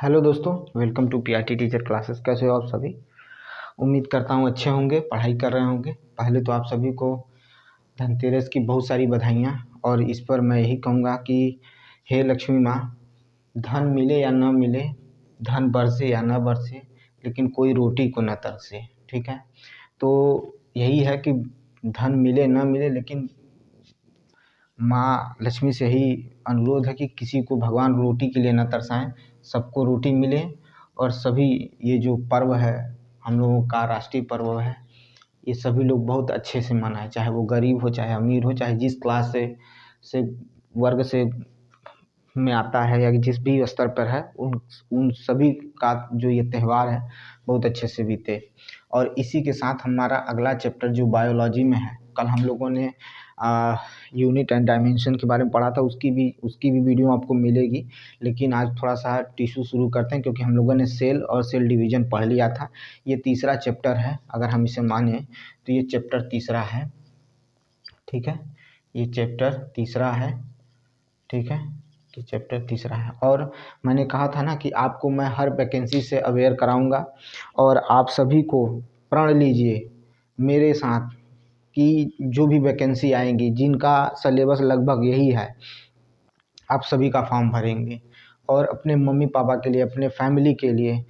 Hello दोस्तों, welcome to PRT teacher classes. कैसे हो आप सभी? उम्मीद करता हूँ अच्छे होंगे, पढ़ाई कर रहे होंगे। पहले तो आप सभी को धनतेरस की बहुत सारी बधाइयाँ। और इस पर मैं यही कहूँगा कि हे लक्ष्मी माँ, धन मिले या न मिले, धन बरसे या न बरसे, लेकिन कोई रोटी को न तरसे। ठीक है, तो यही है कि धन मिले न मिले, लेकिन माँ लक्ष्मी से ही अनुरोध है कि किसी को भगवान रोटी के लिए न तरसाएं, सबको रोटी मिले। और सभी ये जो पर्व है, हम लोगों का राष्ट्रीय पर्व है, ये सभी लोग बहुत अच्छे से मनाएं, चाहे वो गरीब हो, चाहे अमीर हो, चाहे जिस क्लास से वर्ग से में आता है, या जिस भी स्तर पर है, उन उन सभी का जो ये त्यौहार है बहुत अच्छे से बीते। और इसी के साथ हमारा अगला चैप्टर जो बायोलॉजी में है, कल हम लोगों ने यूनिट एंड डायमेंशन के बारे में पढ़ा था, उसकी भी वीडियो आपको मिलेगी। लेकिन आज थोड़ा सा टिश्यू शुरू करते हैं, क्योंकि हम लोगों ने सेल और सेल डिवीज़न पढ़ लिया था। ये तीसरा चैप्टर है, अगर हम इसे माने तो ये चैप्टर तीसरा है। ठीक है, ये चैप्टर तीसरा है। ठीक है, ये चैप्टर तीसरा है। और मैंने कहा था ना कि आपको मैं हर वैकेंसी से अवेयर कराऊंगा, और आप सभी को प्रण लीजिए मेरे साथ कि जो भी वैकेंसी आएंगी, जिनका सिलेबस लगभग यही है, आप सभी का फॉर्म भरेंगे और अपने मम्मी पापा के लिए, अपने फैमिली के लिए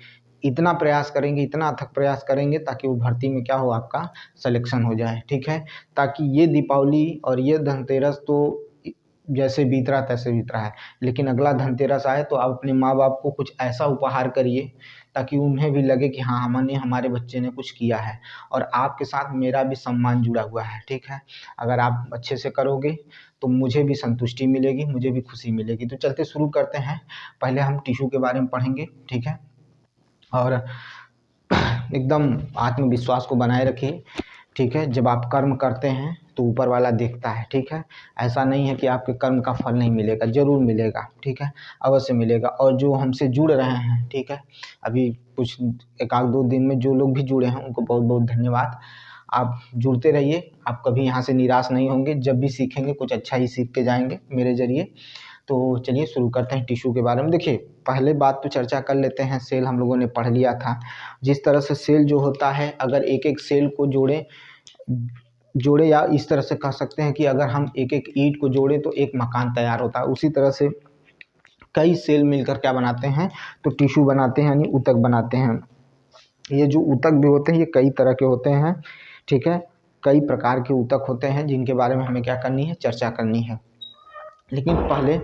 इतना प्रयास करेंगे, इतना अथक प्रयास करेंगे, ताकि वो भर्ती में क्या हो, आपका सिलेक्शन हो जाए। ठीक है, ताकि ये दीपावली और ये धनतेरस तो जैसे बीत रहा तैसे बीत रहा है, लेकिन अगला धनतेरस आए तो आप अपने माँ बाप को कुछ ऐसा उपहार करिए ताकि उन्हें भी लगे कि हाँ, हमने, हमारे बच्चे ने कुछ किया है, और आपके साथ मेरा भी सम्मान जुड़ा हुआ है। ठीक है, अगर आप अच्छे से करोगे तो मुझे भी संतुष्टि मिलेगी, मुझे भी खुशी मिलेगी। तो चलते शुरू करते हैं। पहले हम टिश्यू के बारे में पढ़ेंगे। ठीक है, और एकदम आत्मविश्वास को बनाए रखिए। ठीक है, जब आप कर्म करते हैं तो ऊपर वाला देखता है। ठीक है, ऐसा नहीं है कि आपके कर्म का फल नहीं मिलेगा, ज़रूर मिलेगा। ठीक है, अवश्य मिलेगा। और जो हमसे जुड़ रहे हैं, ठीक है, अभी कुछ एक आध दो दिन में जो लोग भी जुड़े हैं उनको बहुत बहुत धन्यवाद। आप जुड़ते रहिए, आप कभी यहाँ से निराश नहीं होंगे। जब भी सीखेंगे कुछ अच्छा ही सीख के जाएंगे मेरे ज़रिए। तो चलिए शुरू करते हैं टिश्यू के बारे में। देखिए, पहले बात तो चर्चा कर लेते हैं, सेल हम लोगों ने पढ़ लिया था। जिस तरह से सेल जो होता है, अगर एक एक सेल को जोड़े या इस तरह से कह सकते हैं कि अगर हम एक एक ईंट को जोड़े तो एक मकान तैयार होता है। उसी तरह से कई सेल मिलकर क्या बनाते हैं, तो टिश्यू बनाते हैं, यानी ऊतक बनाते हैं। ये जो ऊतक भी होते हैं, ये कई तरह के होते हैं। ठीक है, कई प्रकार के ऊतक होते हैं, जिनके बारे में हमें क्या करनी है, चर्चा करनी है। लेकिन पहले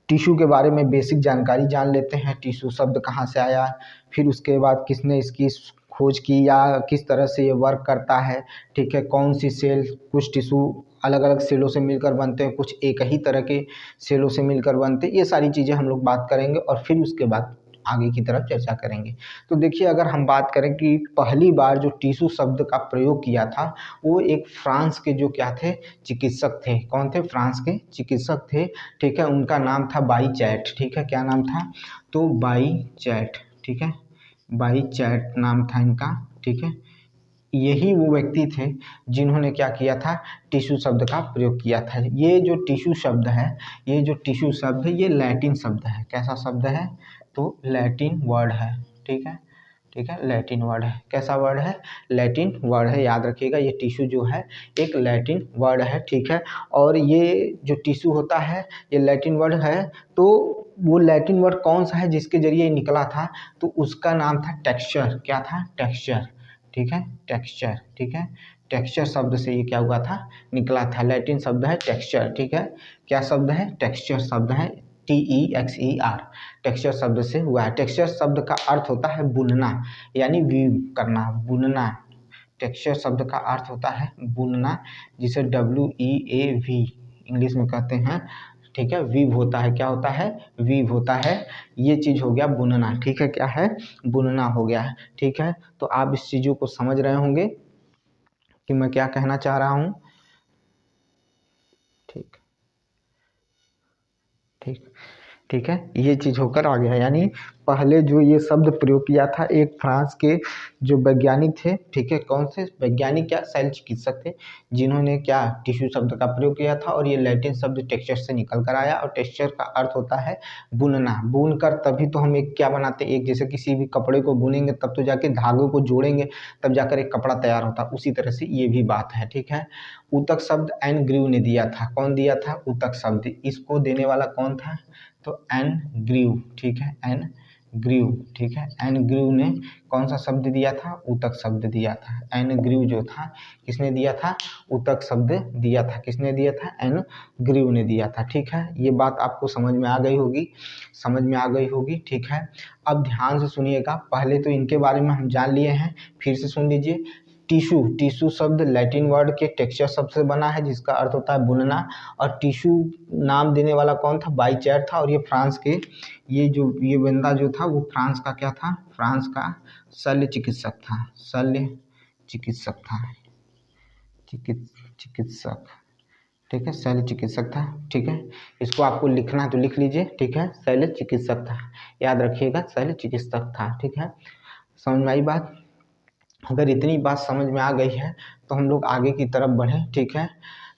टिश्यू के बारे में बेसिक जानकारी जान लेते हैं। टिश्यू शब्द कहाँ से आया, फिर उसके बाद किसने इसकी खोज की, या किस तरह से ये वर्क करता है। ठीक है, कौन सी सेल, कुछ टिश्यू अलग अलग सेलों से मिलकर बनते हैं, कुछ एक ही तरह के सेलों से मिलकर बनते हैं। ये सारी चीज़ें हम लोग बात करेंगे, और फिर उसके बाद आगे की तरफ चर्चा करेंगे। तो देखिए, अगर हम बात करें कि पहली बार जो टिश्यू शब्द का प्रयोग किया था, वो एक फ्रांस के जो क्या थे, चिकित्सक थे। कौन थे? फ्रांस के चिकित्सक थे। ठीक है, उनका नाम था बाई चैट। ठीक है, क्या नाम था? तो बाई चैट। ठीक है, बाई चैट नाम था इनका। ठीक है, यही वो व्यक्ति थे जिन्होंने क्या किया था, टिश्यू शब्द का प्रयोग किया था। ये जो टिश्यू शब्द है, ये जो टिश्यू शब्द है, ये लैटिन शब्द है। कैसा शब्द है? तो लैटिन वर्ड है। ठीक है, ठीक है, लैटिन वर्ड है। कैसा वर्ड है? लैटिन वर्ड है। याद रखिएगा, ये टिश्यू जो है एक लैटिन वर्ड है। ठीक है, और ये जो टिश्यू होता है, ये लैटिन वर्ड है। तो वो लैटिन वर्ड कौन सा है जिसके जरिए निकला था, तो उसका नाम था टेक्सचर। क्या था? टेक्सचर। ठीक है, टेक्सचर। ठीक है, टेक्सचर शब्द से ये क्या हुआ था, निकला था। लैटिन शब्द है टेक्सचर। ठीक है, क्या शब्द है? टेक्सचर शब्द है, TEXER। टेक्सचर शब्द से हुआ है। टेक्सचर शब्द का अर्थ होता है बुनना, यानी वीव करना, बुनना। टेक्सचर शब्द का अर्थ होता है बुनना, जिसे WEAV इंग्लिश में कहते हैं। ठीक है, वीव होता है। क्या होता है? वीव होता है। ये चीज़ हो गया बुनना। ठीक है, क्या है? बुनना हो गया है। ठीक है, तो आप इस चीज़ों को समझ रहे होंगे कि मैं क्या कहना चाह रहा हूँ। ठीक ठीक ठीक है, ये चीज़ होकर आ गया, यानी पहले जो ये शब्द प्रयोग किया था एक फ्रांस के जो वैज्ञानिक थे, ठीक है, कौन से वैज्ञानिक, क्या शैल चिकित्सक थे, जिन्होंने क्या टिश्यू शब्द का प्रयोग किया था। और ये लैटिन शब्द टेक्सचर से निकल कर आया, और टेक्सचर का अर्थ होता है बुनना। बुन कर तभी तो हम एक क्या बनाते हैं, एक जैसे किसी भी कपड़े को बुनेंगे तब तो जाके धागों को जोड़ेंगे तब जाकर एक कपड़ा तैयार होता, उसी तरह से ये भी बात है, ठीक है। ऊतक शब्द एन ग्रीव ने दिया था। कौन दिया था? ऊतक शब्द। इसको देने वाला कौन था? तो एन ग्रीव, ठीक है, एन ग्रीव, ठीक है। एन ग्रीव ने कौन सा शब्द दिया था? ऊतक शब्द दिया था। एन ग्रीव जो था किसने दिया था? ऊतक शब्द दिया था। किसने दिया था? एन ग्रीव ने दिया था, ठीक है। ये बात आपको समझ में आ गई होगी, समझ में आ गई होगी, ठीक है। अब ध्यान से सुनिएगा, पहले तो इनके बारे में हम जान लिए हैं, फिर से सुन लीजिए। टिश्यू, टिश्यू शब्द लैटिन वर्ड के टेक्सचर शब्द से बना है, जिसका अर्थ होता है बुनना। और टिश्यू नाम देने वाला कौन था? बाइचैर था। और ये फ्रांस के ये बंदा जो था वो फ्रांस का क्या था? फ्रांस का शल्य चिकित्सक था। शल्य चिकित्सक था, चिकित्सक, ठीक है, शल्य चिकित्सक था, ठीक है। इसको आपको लिखना है तो लिख लीजिए, ठीक है। शल्य चिकित्सक था, याद रखिएगा, शल्य चिकित्सक था, ठीक है। समझ में आई बात? अगर इतनी बात समझ में आ गई है तो हम लोग आगे की तरफ बढ़ें, ठीक है।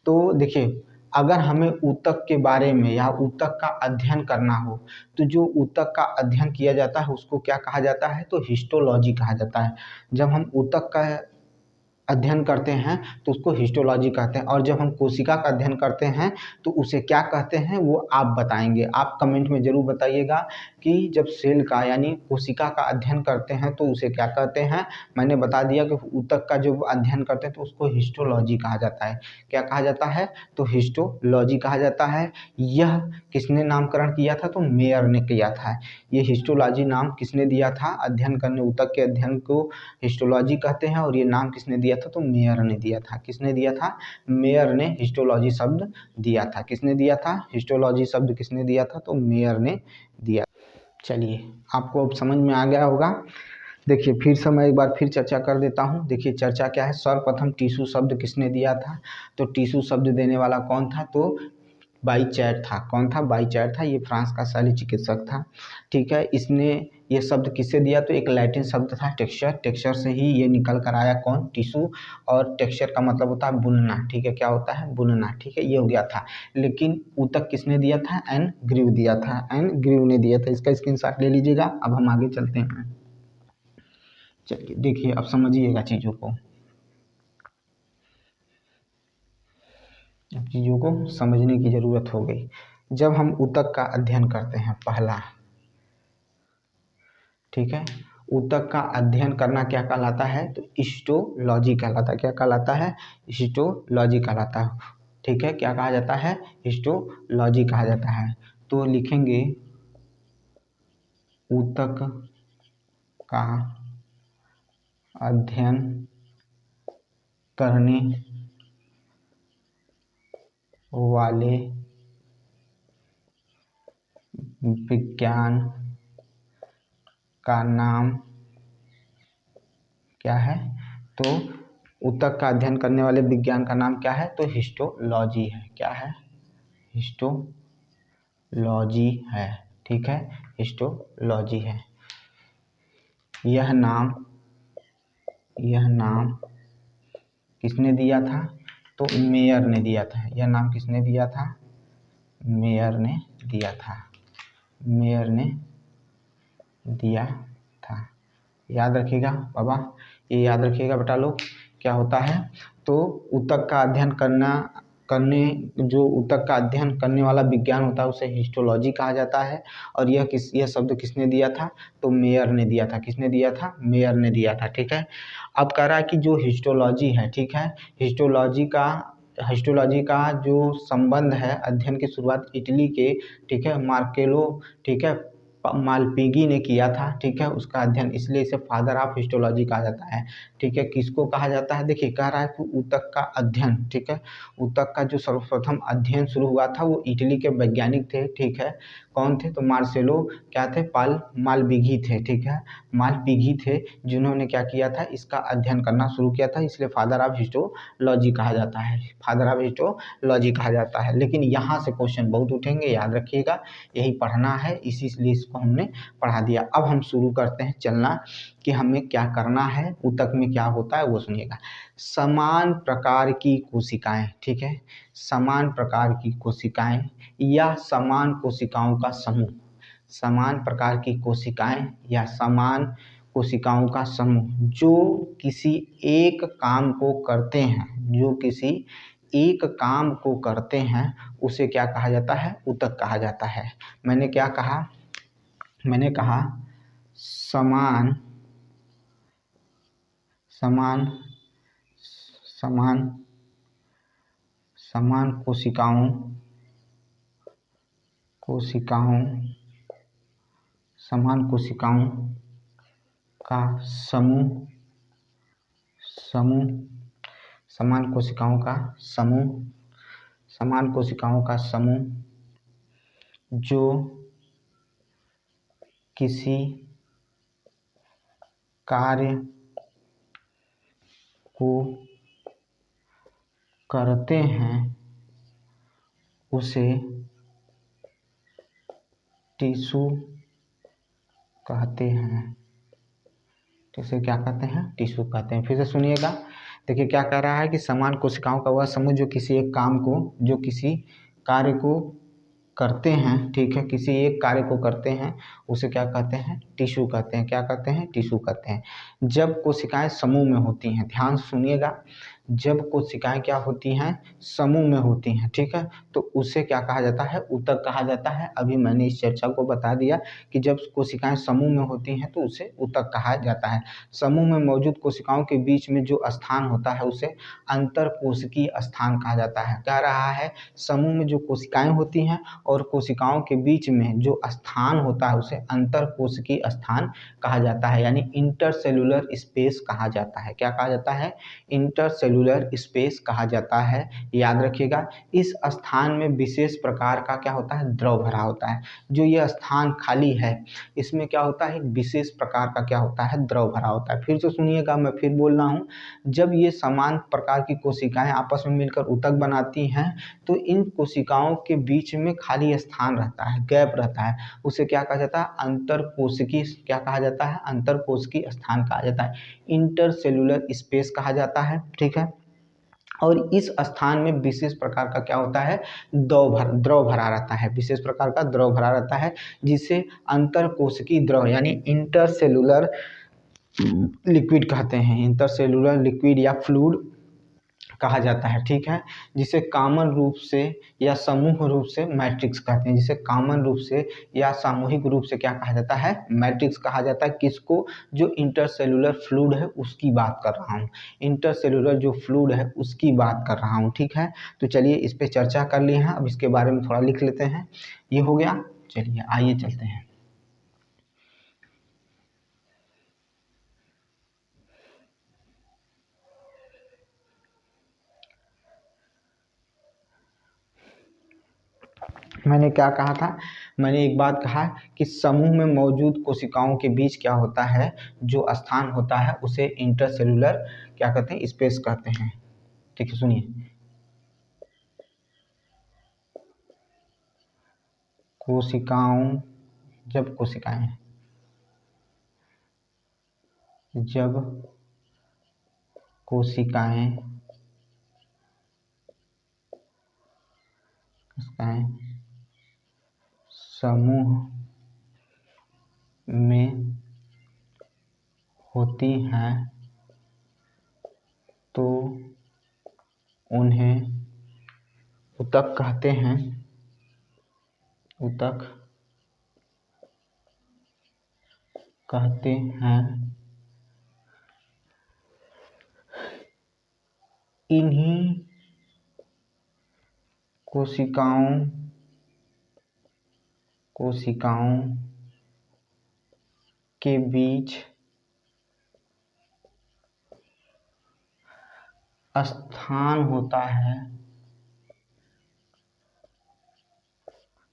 तो देखिए, अगर हमें ऊतक के बारे में या ऊतक का अध्ययन करना हो तो जो ऊतक का अध्ययन किया जाता है उसको क्या कहा जाता है? तो हिस्टोलॉजी कहा जाता है। जब हम ऊतक का अध्ययन करते हैं तो उसको हिस्टोलॉजी कहते हैं। और जब हम कोशिका का अध्ययन करते हैं तो उसे क्या कहते हैं, वो आप बताएंगे। आप कमेंट में ज़रूर बताइएगा कि जब सेल का यानी कोशिका का अध्ययन करते हैं तो उसे क्या कहते हैं। मैंने बता दिया कि ऊतक का जो अध्ययन करते हैं तो उसको हिस्टोलॉजी कहा जाता है। क्या कहा जाता है? तो हिस्टोलॉजी कहा जाता है। यह किसने नामकरण किया था? तो मेयर ने किया था। ये हिस्टोलॉजी नाम किसने दिया था? अध्ययन करने, ऊतक के अध्ययन को हिस्टोलॉजी कहते हैं। और ये नाम किसने दिया था? तो मेयर ने दिया था। किसने दिया था? मेयर ने हिस्टोलॉजी शब्द दिया था। किसने दिया था? हिस्टोलॉजी शब्द किसने दिया था? तो मेयर ने दिया। चलिए, आपको अब समझ में आ गया होगा। देखिए, फिर से मैं एक बार फिर चर्चा कर देता हूँ। देखिए चर्चा क्या है, सर्वप्रथम टिश्यू शब्द किसने दिया था? तो टिश्यू शब्द देने वाला कौन था? तो बाइचैर था। कौन था? बाइचैर था। ये फ्रांस का शल्य चिकित्सक था, ठीक है। इसने ये शब्द किससे दिया? तो एक लैटिन शब्द था टेक्सचर, टेक्सचर से ही ये निकल कर आया। कौन? टिश्यू। और टेक्सचर का मतलब होता है बुनना, ठीक है। क्या होता है? बुनना, ठीक है। ये हो गया था। लेकिन ऊतक किसने दिया था? एन ग्रीव दिया था। एन ग्रीव ने दिया था। इसका स्क्रीनशॉट ले लीजिएगा। अब हम आगे चलते हैं। चलिए देखिए, अब समझिएगा चीज़ों को, चीज़ों को समझने की ज़रूरत हो गई। जब हम ऊतक का अध्ययन करते हैं, पहला, ठीक है, ऊतक का अध्ययन करना क्या कहलाता है? तो हिस्टोलॉजी कहलाता है। क्या कहलाता है? हिस्टोलॉजी कहलाता है, ठीक है। क्या कहा जाता है? हिस्टोलॉजी कहा जाता है। तो लिखेंगे ऊतक का अध्ययन करने वाले विज्ञान का नाम क्या है? तो ऊतक का अध्ययन करने वाले विज्ञान का नाम क्या है? तो हिस्टोलॉजी है। क्या है? हिस्टोलॉजी है, ठीक है। हिस्टोलॉजी है। यह नाम किसने दिया था? तो मेयर ने दिया था। यह नाम किसने दिया था? मेयर ने दिया था। मेयर ने दिया था। याद रखिएगा बाबा, ये याद रखिएगा बेटा लोग, क्या होता है? तो ऊतक का अध्ययन जो ऊतक का अध्ययन करने वाला विज्ञान होता है उसे हिस्टोलॉजी कहा जाता है। और यह शब्द किसने दिया था? तो मेयर ने दिया था। किसने दिया था? मेयर ने दिया था, ठीक है। अब कह रहा है कि जो हिस्टोलॉजी है, ठीक है, हिस्टोलॉजी का जो संबंध है, अध्ययन की शुरुआत इटली के, ठीक है, मार्केलो, ठीक है, मालपीगी ने किया था, ठीक है, उसका अध्ययन, इसलिए इसे फादर ऑफ हिस्टोलॉजी कहा जाता है, ठीक है। किसको कहा जाता है? देखिए, कह रहा है कि ऊतक का अध्ययन, ठीक है, ऊतक का जो सर्वप्रथम अध्ययन शुरू हुआ था वो इटली के वैज्ञानिक थे, ठीक है। कौन थे? तो मार्सेलो क्या थे? मालपीगी थे, ठीक है, मालपीगी थे, जिन्होंने क्या किया था? इसका अध्ययन करना शुरू किया था, इसलिए फादर ऑफ हिस्टोलॉजी कहा जाता है। फादर ऑफ हिस्टोलॉजी कहा जाता है। लेकिन यहाँ से क्वेश्चन बहुत उठेंगे, याद रखिएगा, यही पढ़ना है, इसीलिए इसको को हमने पढ़ा दिया। अब हम शुरू करते हैं चलना कि हमें क्या करना है, ऊतक में क्या होता है वो सुनिएगा। समान प्रकार की कोशिकाएं, ठीक है, समान प्रकार की कोशिकाएं या समान कोशिकाओं का समूह, समान प्रकार की कोशिकाएं या समान कोशिकाओं का समूह जो किसी एक काम को करते हैं, जो किसी एक काम को करते हैं उसे क्या कहा जाता है, ऊतक कहा जाता है। मैंने क्या कहा, मैंने कहा समान समान समान समान कोशिकाओं कोशिकाओं समान कोशिकाओं का समूह समूह समान कोशिकाओं का समूह समान कोशिकाओं का समूह जो किसी कार्य को करते हैं उसे टिश्यू कहते हैं। इसे क्या कहते हैं, टिश्यू कहते हैं। फिर से सुनिएगा, देखिए क्या कह रहा है कि समान कोशिकाओं का वह समूह जो किसी एक काम को, जो किसी कार्य को करते हैं, ठीक है, किसी एक कार्य को करते हैं उसे क्या कहते हैं, टिश्यू कहते हैं। क्या कहते हैं, टिश्यू कहते हैं। जब कोशिकाएं समूह में होती हैं, ध्यान से सुनिएगा, जब कोशिकाएं क्या होती हैं, समूह में होती हैं, ठीक है, तो उसे क्या कहा जाता है, ऊतक कहा जाता है। अभी मैंने इस चर्चा को बता दिया कि जब कोशिकाएं समूह में होती हैं तो उसे ऊतक कहा जाता है। समूह में मौजूद कोशिकाओं के बीच में जो स्थान होता है उसे अंतरकोशिकीय स्थान कहा जाता है। कह रहा है समूह में जो कोशिकाएं होती हैं और कोशिकाओं के बीच में जो स्थान होता है उसे अंतरकोशिकीय स्थान कहा जाता है, यानी इंटरसेलुलर स्पेस कहा जाता है। क्या कहा जाता है, इंटरसेलुलर स्पेस कहा जाता है। याद रखिएगा, इस स्थान में विशेष प्रकार का क्या होता है, द्रव भरा होता है। जो यह स्थान खाली है इसमें क्या होता है, विशेष प्रकार का क्या होता है, द्रव भरा होता है। फिर से सुनिएगा, मैं फिर बोल रहा हूँ, जब ये समान प्रकार की कोशिकाएं आपस में मिलकर ऊतक बनाती हैं तो इन कोशिकाओं के बीच में खाली स्थान रहता है, गैप रहता है, उसे क्या कहा जाता है, अंतरकोशिकीय क्या कहा जाता है, अंतरकोशिकीय स्थान कहा जाता है, इंटरसेलुलर स्पेस कहा जाता है, ठीक है। और इस स्थान में विशेष प्रकार का क्या होता है, द्रव भरा रहता है, विशेष प्रकार का द्रव भरा रहता है जिसे अंतरकोशिकीय द्रव यानी इंटरसेलुलर लिक्विड कहते हैं, इंटरसेलुलर लिक्विड या फ्लूइड कहा जाता है, ठीक है। जिसे कॉमन रूप से या समूह रूप से मैट्रिक्स कहते हैं, जिसे कॉमन रूप से या सामूहिक रूप से क्या कहा जाता है, मैट्रिक्स कहा जाता है। किसको, जो इंटरसेलुलर फ्लूइड है उसकी बात कर रहा हूँ, इंटरसेलुलर जो फ्लूइड है उसकी बात कर रहा हूँ, ठीक है। तो चलिए इस पर चर्चा कर लिए हैं, अब इसके बारे में थोड़ा लिख लेते हैं। ये हो गया, चलिए आइए चलते हैं। मैंने क्या कहा था, मैंने एक बात कहा कि समूह में मौजूद कोशिकाओं के बीच क्या होता है, जो स्थान होता है उसे इंटरसेलुलर क्या कहते हैं, स्पेस कहते हैं। ठीक है, सुनिए, कोशिकाओं जब कोशिकाएं जब कोशिकाएं समूह में होती हैं तो उन्हें ऊतक कहते हैं, ऊतक कहते हैं। इन्हीं कोशिकाओं के बीच स्थान होता है,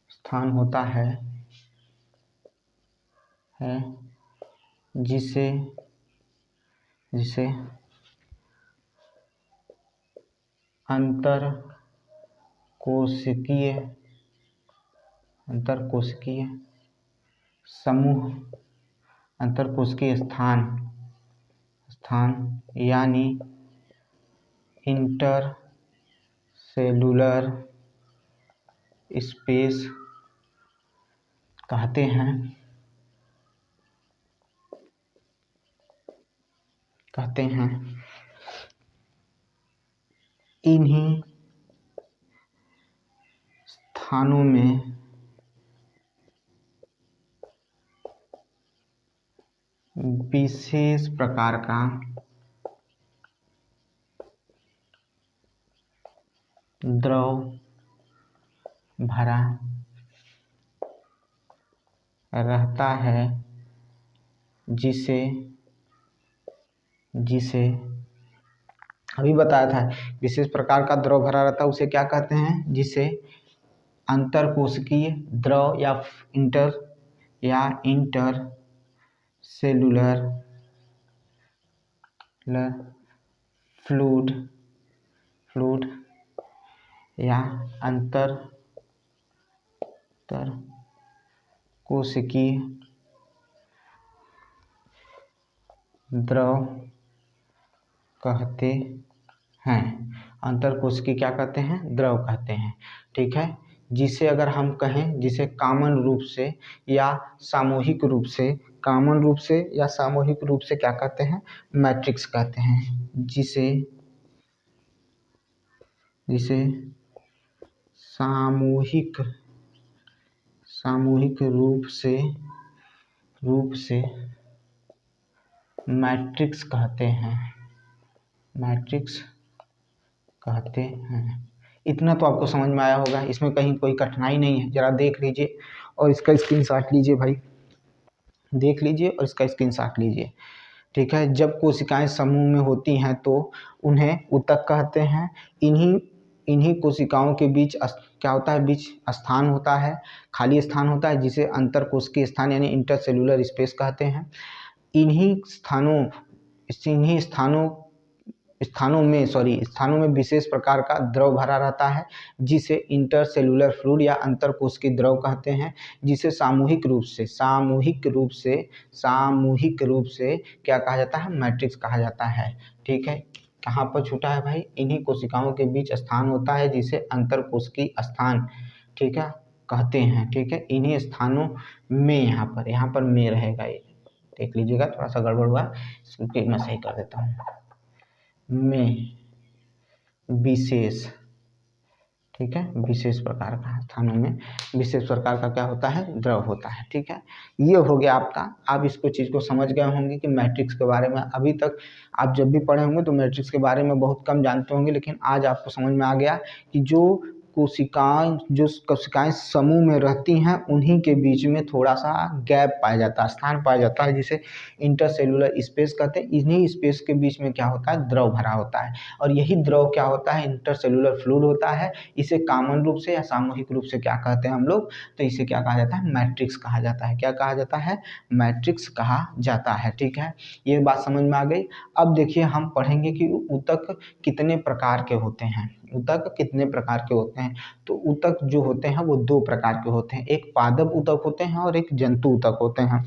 स्थान होता है जिसे जिसे अंतरकोशिकीय समूह अंतरकोशिकीय स्थान यानी इंटर सेलुलर स्पेस कहते हैं। इन्हीं स्थानों में विशेष प्रकार का द्रव भरा रहता है जिसे अभी बताया था, विशेष प्रकार का द्रव भरा रहता है उसे क्या कहते हैं, जिसे अंतरकोशिकीय द्रव या इंटर सेलुलर फ्लूइड या अंतर कोशिकीय द्रव कहते हैं। अंतरकोशिकीय क्या कहते हैं, द्रव कहते हैं। ठीक है, जिसे अगर हम कहें, जिसे कॉमन रूप से या सामूहिक रूप से क्या कहते हैं, मैट्रिक्स कहते हैं। जिसे सामूहिक रूप से मैट्रिक्स कहते हैं। इतना तो आपको समझ में आया होगा, इसमें कहीं कोई कठिनाई नहीं है। जरा देख लीजिए और इसका स्क्रीनशॉट लीजिए भाई, देख लीजिए और इसका स्क्रीनशॉट लीजिए। ठीक है, जब कोशिकाएं समूह में होती हैं तो उन्हें ऊतक कहते हैं। इन्हीं कोशिकाओं के बीच क्या होता है, बीच स्थान होता है, खाली स्थान होता है, जिसे अंतरकोशिकीय स्थान यानी इंटरसेलुलर स्पेस कहते हैं। इन्हीं स्थानों में विशेष प्रकार का द्रव भरा रहता है, जिसे इंटरसेलुलर फ्लूइड या अंतरकोशिकीय द्रव कहते हैं। जिसे सामूहिक रूप से क्या कहा जाता है, मैट्रिक्स कहा जाता है। ठीक है, कहाँ पर छूटा है भाई, इन्हीं कोशिकाओं के बीच स्थान होता है जिसे अंतरकोशिकीय स्थान, ठीक है, कहते हैं। ठीक है, इन्हीं स्थानों में, यहाँ पर में रहेगा, ये देख लीजिएगा, थोड़ा सा गड़बड़ हुआ, इसको मैं सही कर देता हूँ। में विशेष, ठीक है, विशेष प्रकार का स्थानों में विशेष प्रकार का क्या होता है, द्रव होता है। ठीक है, ये हो गया आपका। आप इसको चीज़ को समझ गए होंगे कि मैट्रिक्स के बारे में अभी तक आप जब भी पढ़े होंगे तो मैट्रिक्स के बारे में बहुत कम जानते होंगे, लेकिन आज आपको समझ में आ गया कि जो कोशिकाएं समूह में रहती हैं उन्हीं के बीच में थोड़ा सा गैप पाया जाता है, स्थान पाया जाता है, जिसे इंटरसेलुलर स्पेस कहते हैं। इन्हीं स्पेस के बीच में क्या होता है, द्रव भरा होता है, और यही द्रव क्या होता है, इंटरसेलुलर फ्लूइड होता है। इसे कॉमन रूप से या सामूहिक रूप से क्या कहते हैं हम लोग, तो इसे क्या कहा जाता है, मैट्रिक्स कहा जाता है। क्या कहा जाता है, मैट्रिक्स कहा जाता है। ठीक है, ये बात समझ में आ गई। अब देखिए हम पढ़ेंगे कि ऊतक कितने प्रकार के होते हैं। तो ऊतक जो होते हैं वो दो प्रकार के होते हैं, एक पादप ऊतक होते हैं और एक जंतु ऊतक होते हैं।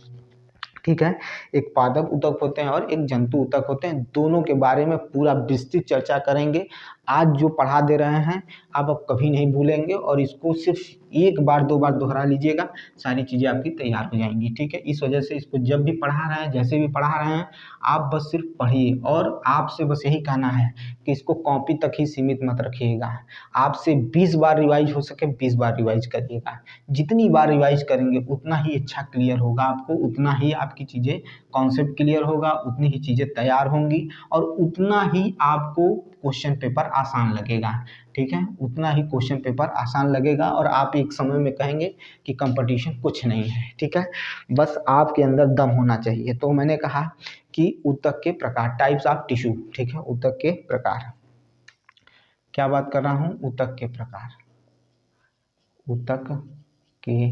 ठीक है, एक पादप ऊतक होते हैं और एक जंतु ऊतक होते हैं। दोनों के बारे में पूरा विस्तृत चर्चा करेंगे। आज जो पढ़ा दे रहे हैं आप अब कभी नहीं भूलेंगे, और इसको सिर्फ एक बार दो बार दोहरा लीजिएगा, सारी चीज़ें आपकी तैयार हो जाएंगी। ठीक है, इस वजह से इसको जब भी पढ़ा रहे हैं, जैसे भी पढ़ा रहे हैं, आप बस सिर्फ पढ़िए, और आपसे बस यही कहना है कि इसको कॉपी तक ही सीमित मत रखिएगा। आपसे 20 बार रिवाइज हो सके 20 बार रिवाइज करिएगा। जितनी बार रिवाइज करेंगे उतना ही अच्छा क्लियर होगा आपको, उतना ही आपकी चीज़ें कॉन्सेप्ट क्लियर होगा, उतनी ही चीज़ें तैयार होंगी, और उतना ही आपको क्वेश्चन पेपर आसान लगेगा। ठीक है, उतना ही क्वेश्चन पेपर आसान लगेगा, और आप एक समय में कहेंगे कि कंपटीशन कुछ नहीं है। ठीक है, बस आपके अंदर दम होना चाहिए। तो मैंने कहा कि ऊतक के प्रकार, टाइप्स ऑफ टिश्यू। ठीक है, ऊतक के प्रकार, क्या बात कर रहा हूँ, ऊतक के प्रकार, ऊतक के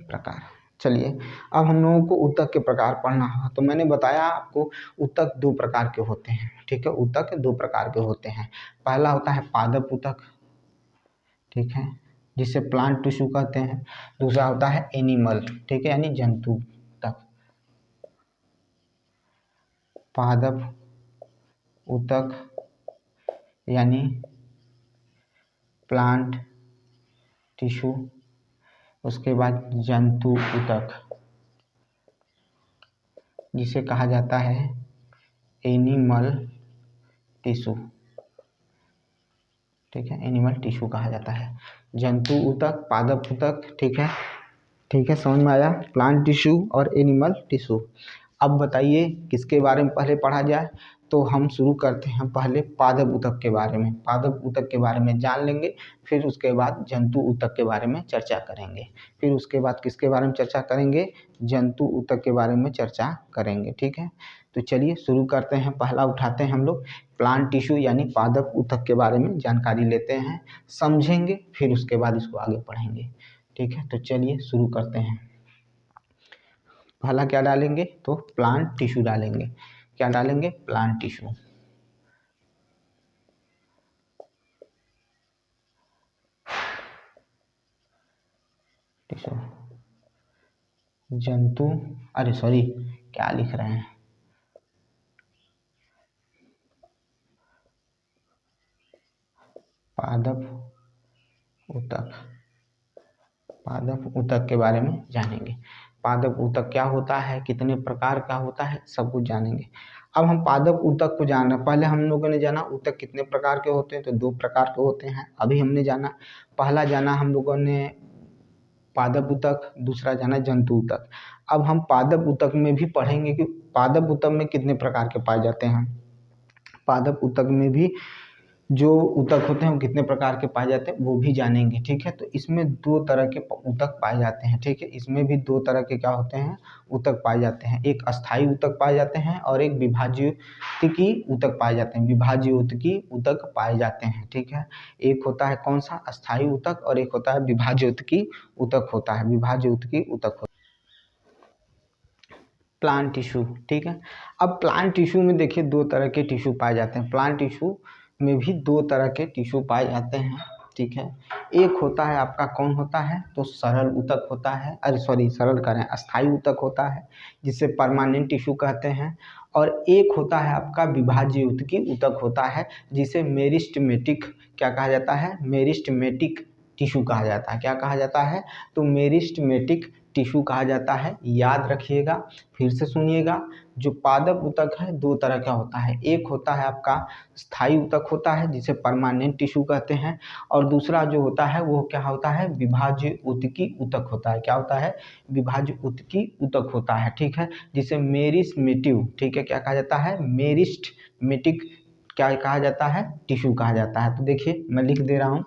प्रकार। चलिए, अब हम लोगों को ऊतक के प्रकार पढ़ना है। तो मैंने बताया आपको ऊतक दो प्रकार के होते हैं। ठीक है, ऊतक दो प्रकार के होते हैं। पहला होता है पादप ऊतक, ठीक है, जिसे प्लांट टिश्यू कहते हैं। दूसरा होता है एनिमल, ठीक है, यानी जंतु ऊतक। पादप ऊतक यानी प्लांट टिश्यू, उसके बाद जंतु ऊतक जिसे कहा जाता है एनिमल टिश्यू, ठीक है, एनिमल टिश्यू कहा जाता है। जंतु ऊतक, पादप ऊतक, ठीक है, ठीक है, समझ में आया, प्लांट टिश्यू और एनिमल टिश्यू। अब बताइए किसके बारे में पहले पढ़ा जाए, तो हम शुरू करते हैं पहले पादप ऊतक के बारे में। पादप ऊतक के बारे में जान लेंगे, फिर उसके बाद जंतु ऊतक के बारे में चर्चा करेंगे, फिर उसके बाद किसके बारे में चर्चा करेंगे, जंतु ऊतक के बारे में चर्चा करेंगे, ठीक है। तो चलिए शुरू करते हैं, पहला उठाते हैं हम लोग प्लांट टिश्यू यानी पादप ऊतक के बारे में जानकारी लेते हैं, समझेंगे, फिर उसके बाद इसको आगे पढ़ेंगे, ठीक है। तो चलिए शुरू करते हैं। पहला क्या डालेंगे, तो प्लांट टिश्यू डालेंगे। क्या डालेंगे, प्लांट टिश्यू। टिश्यू जंतु, अरे सॉरी क्या लिख रहे हैं, पादप ऊतक। पादप ऊतक के बारे में जानेंगे। पादप ऊतक क्या होता है, कितने प्रकार का होता है, सब कुछ जानेंगे। अब हम पादप ऊतक को जान रहे हैं। पहले हम लोगों ने जाना ऊतक कितने प्रकार के होते हैं, तो 2 प्रकार के होते हैं। अभी हमने जाना, पहला जाना हम लोगों ने पादप ऊतक, दूसरा जाना जंतु ऊतक। अब हम पादप ऊतक में भी पढ़ेंगे कि पादप ऊतक में कितने प्रकार के पाए जाते हैं। पादप ऊतक में भी जो ऊतक होते हैं वो कितने प्रकार के पाए जाते हैं वो भी जानेंगे, ठीक है। तो इसमें 2 तरह के ऊतक पाए जाते हैं, ठीक है। इसमें भी 2 तरह के क्या होते हैं, ऊतक पाए जाते हैं। एक अस्थायी ऊतक पाए जाते हैं और एक विभाज्योतिकी ऊतक पाए जाते हैं। विभाज्योतिकी ऊतक पाए जाते हैं, ठीक है। एक होता है कौन सा, अस्थायी ऊतक, और एक होता है विभाज्योतिकी ऊतक होता है, विभाज्योतिकी ऊतक होता है। प्लांट टिश्यू, ठीक है। अब प्लांट टिश्यू में देखिए 2 तरह के टिश्यू पाए जाते हैं। प्लांट टिश्यू में भी 2 तरह के टिश्यू पाए जाते हैं, ठीक है। एक होता है आपका कौन होता है, तो सरल ऊतक होता है, अरे सॉरी सरल कह रहे हैं, अस्थायी ऊतक होता है जिसे परमानेंट टिश्यू कहते हैं। और एक होता है आपका विभाज्य ऊतकी ऊतक होता है जिसे मेरिस्टेमेटिक क्या कहा जाता है, मेरिस्टेमेटिक टिश्यू कहा जाता है। क्या कहा जाता है, तो मेरिस्टेमेटिक टिश्यू कहा जाता है। याद रखिएगा, फिर से सुनिएगा, जो पादप ऊतक है 2 तरह का होता है। एक होता है आपका स्थायी ऊतक होता है जिसे परमानेंट टिश्यू कहते हैं, और दूसरा जो होता है वो क्या होता है, विभाज्य ऊतकी ऊतक होता है। क्या होता है, विभाज्य ऊतकी ऊतक होता है, ठीक है, जिसे मेरिस्टेमेटिव, ठीक है, क्या कहा जाता है, मेरिस्टेमेटिक क्या कहा जाता है, टिश्यू कहा जाता है। तो देखिए मैं लिख दे रहा हूँ,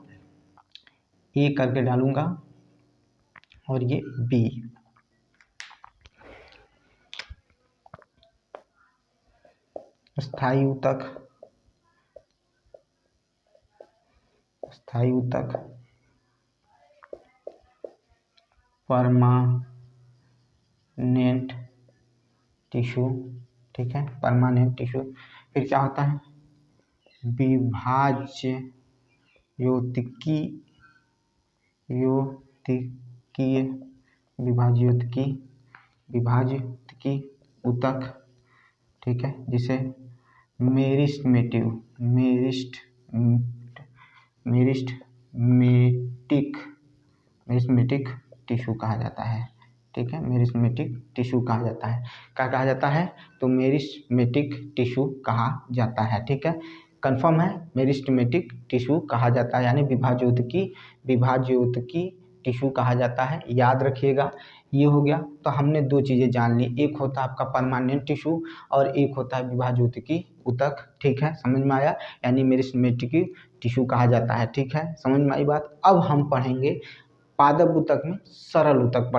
ए करके डालूंगा और ये बी। स्थायी ऊतक, स्थायी ऊतक, परमानेंट टिश्यू, ठीक है, परमानेंट टिश्यू। फिर क्या होता है, विभाज्य योतिकी, योतिकीय, विभाज्योतिकी, विभाज्योतिकी ऊतक, ठीक है, जिसे मेरिस्टेमेटिव, मेरिस्टेमेटिक टिश्यू कहा जाता है, ठीक है, मेरिस्टेमेटिक टिश्यू कहा जाता है। क्या कहा जाता है, तो मेरिस्टेमेटिक टिश्यू कहा जाता है, ठीक है, कंफर्म है, मेरिस्टेमेटिक टिश्यू कहा जाता है, यानी विभाज्योतिकी टिश्यू कहा जाता है। याद रखिएगा, ये हो गया। तो हमने 2 चीज़ें जान ली, एक होता है आपका परमानेंट टिश्यू और एक होता है विभाज्योतिकी ऊतक, ठीक है, समझ में आया, यानी मेरिस्टेमेटिक टिश्यू कहा जाता है, ठीक है, समझ में आई बात। अब हम पढ़ेंगे पादप ऊतक में सरल ऊतक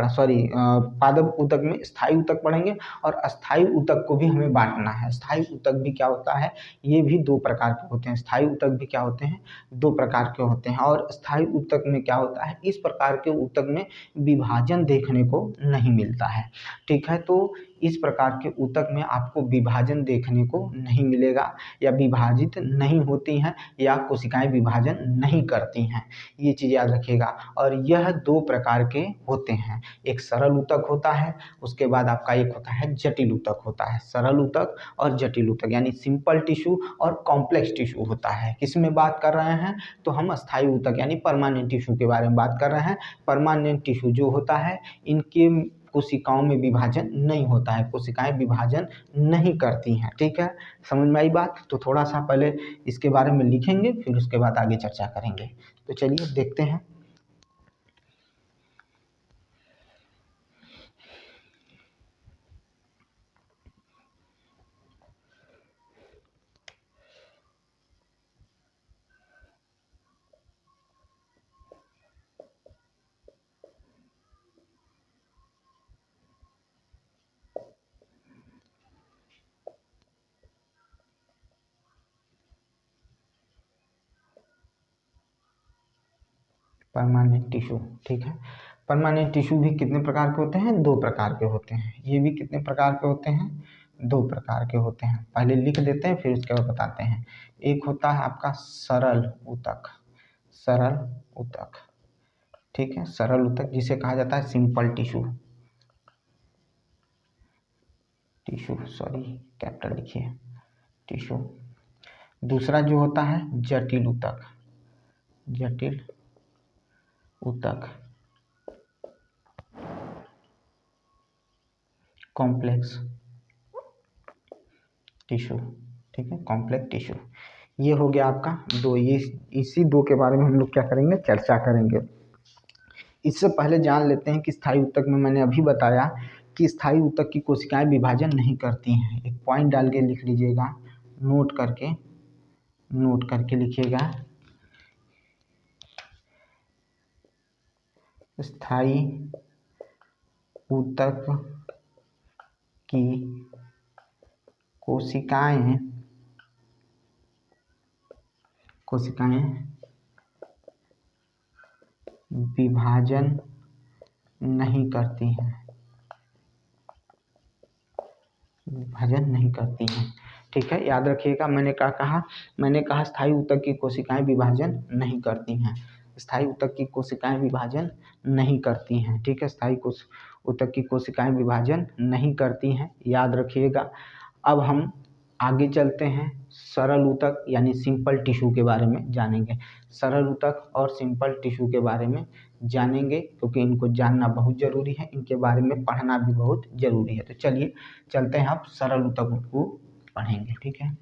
पादप ऊतक में स्थायी ऊतक पढ़ेंगे, और अस्थायी ऊतक को भी हमें बांटना है। स्थायी ऊतक भी क्या होता है, ये भी 2 प्रकार के होते हैं। स्थायी ऊतक भी क्या होते हैं, 2 प्रकार के होते हैं। और स्थायी ऊतक में क्या होता है, इस प्रकार के ऊतक में विभाजन देखने को नहीं मिलता है, ठीक है। तो इस प्रकार के ऊतक में आपको विभाजन देखने को नहीं मिलेगा, या विभाजित नहीं होती हैं, या कोशिकाएं विभाजन नहीं करती हैं। ये चीज़ याद रखिएगा। और यह दो प्रकार के होते हैं, एक सरल ऊतक होता है, उसके बाद आपका एक होता है जटिल ऊतक होता है। सरल ऊतक और जटिल ऊतक यानी सिंपल टिश्यू और कॉम्प्लेक्स टिश्यू होता है। किसमें बात कर रहे हैं, तो हम अस्थायी ऊतक यानी परमानेंट टिश्यू के बारे में बात कर रहे हैं। परमानेंट टिश्यू जो होता है, इनके कोशिकाओं में विभाजन नहीं होता है, कोशिकाएं विभाजन नहीं करती हैं। ठीक है, समझ में आई बात। तो थोड़ा सा पहले इसके बारे में लिखेंगे, फिर उसके बाद आगे चर्चा करेंगे। तो चलिए देखते हैं। परमानेंट टिश्यू, ठीक है। परमानेंट टिश्यू भी कितने प्रकार के होते हैं, दो प्रकार के होते हैं। ये भी कितने प्रकार के होते हैं, दो प्रकार के होते हैं। पहले लिख देते हैं, फिर उसके बाद बताते हैं। एक होता है आपका सरल ऊतक, सरल ऊतक, ठीक है। सरल ऊतक जिसे कहा जाता है simple tissue, tissue sorry capital लिखिए, टिश्यू। दूसरा जो होता है जटिल ऊतक, जटिल ऊतक, कॉम्प्लेक्स टिश्यू, ठीक है, कॉम्प्लेक्स टिश्यू। ये हो गया आपका दो। ये इसी दो के बारे में हम लोग क्या करेंगे, चर्चा करेंगे। इससे पहले जान लेते हैं कि स्थायी ऊतक में मैंने अभी बताया कि स्थायी ऊतक की कोशिकाएं विभाजन नहीं करती हैं। एक पॉइंट डाल के लिख लीजिएगा, नोट करके लिखिएगा। स्थायी ऊतक की कोशिकाएं विभाजन नहीं करती हैं, विभाजन नहीं करती हैं। ठीक है, याद रखिएगा। मैंने क्या कहा, मैंने कहा स्थायी ऊतक की कोशिकाएं विभाजन नहीं करती हैं, स्थायी ऊतक की कोशिकाएं विभाजन नहीं करती हैं। ठीक है, स्थायी ऊतक की कोशिकाएं विभाजन नहीं करती हैं, याद रखिएगा। अब हम आगे चलते हैं, सरल ऊतक यानी सिंपल टिश्यू के बारे में जानेंगे। सरल ऊतक और सिंपल टिश्यू के बारे में जानेंगे, क्योंकि इनको जानना बहुत ज़रूरी है, इनके बारे में पढ़ना भी बहुत ज़रूरी है। तो चलिए चलते हैं, अब सरल ऊतक को पढ़ेंगे। ठीक है,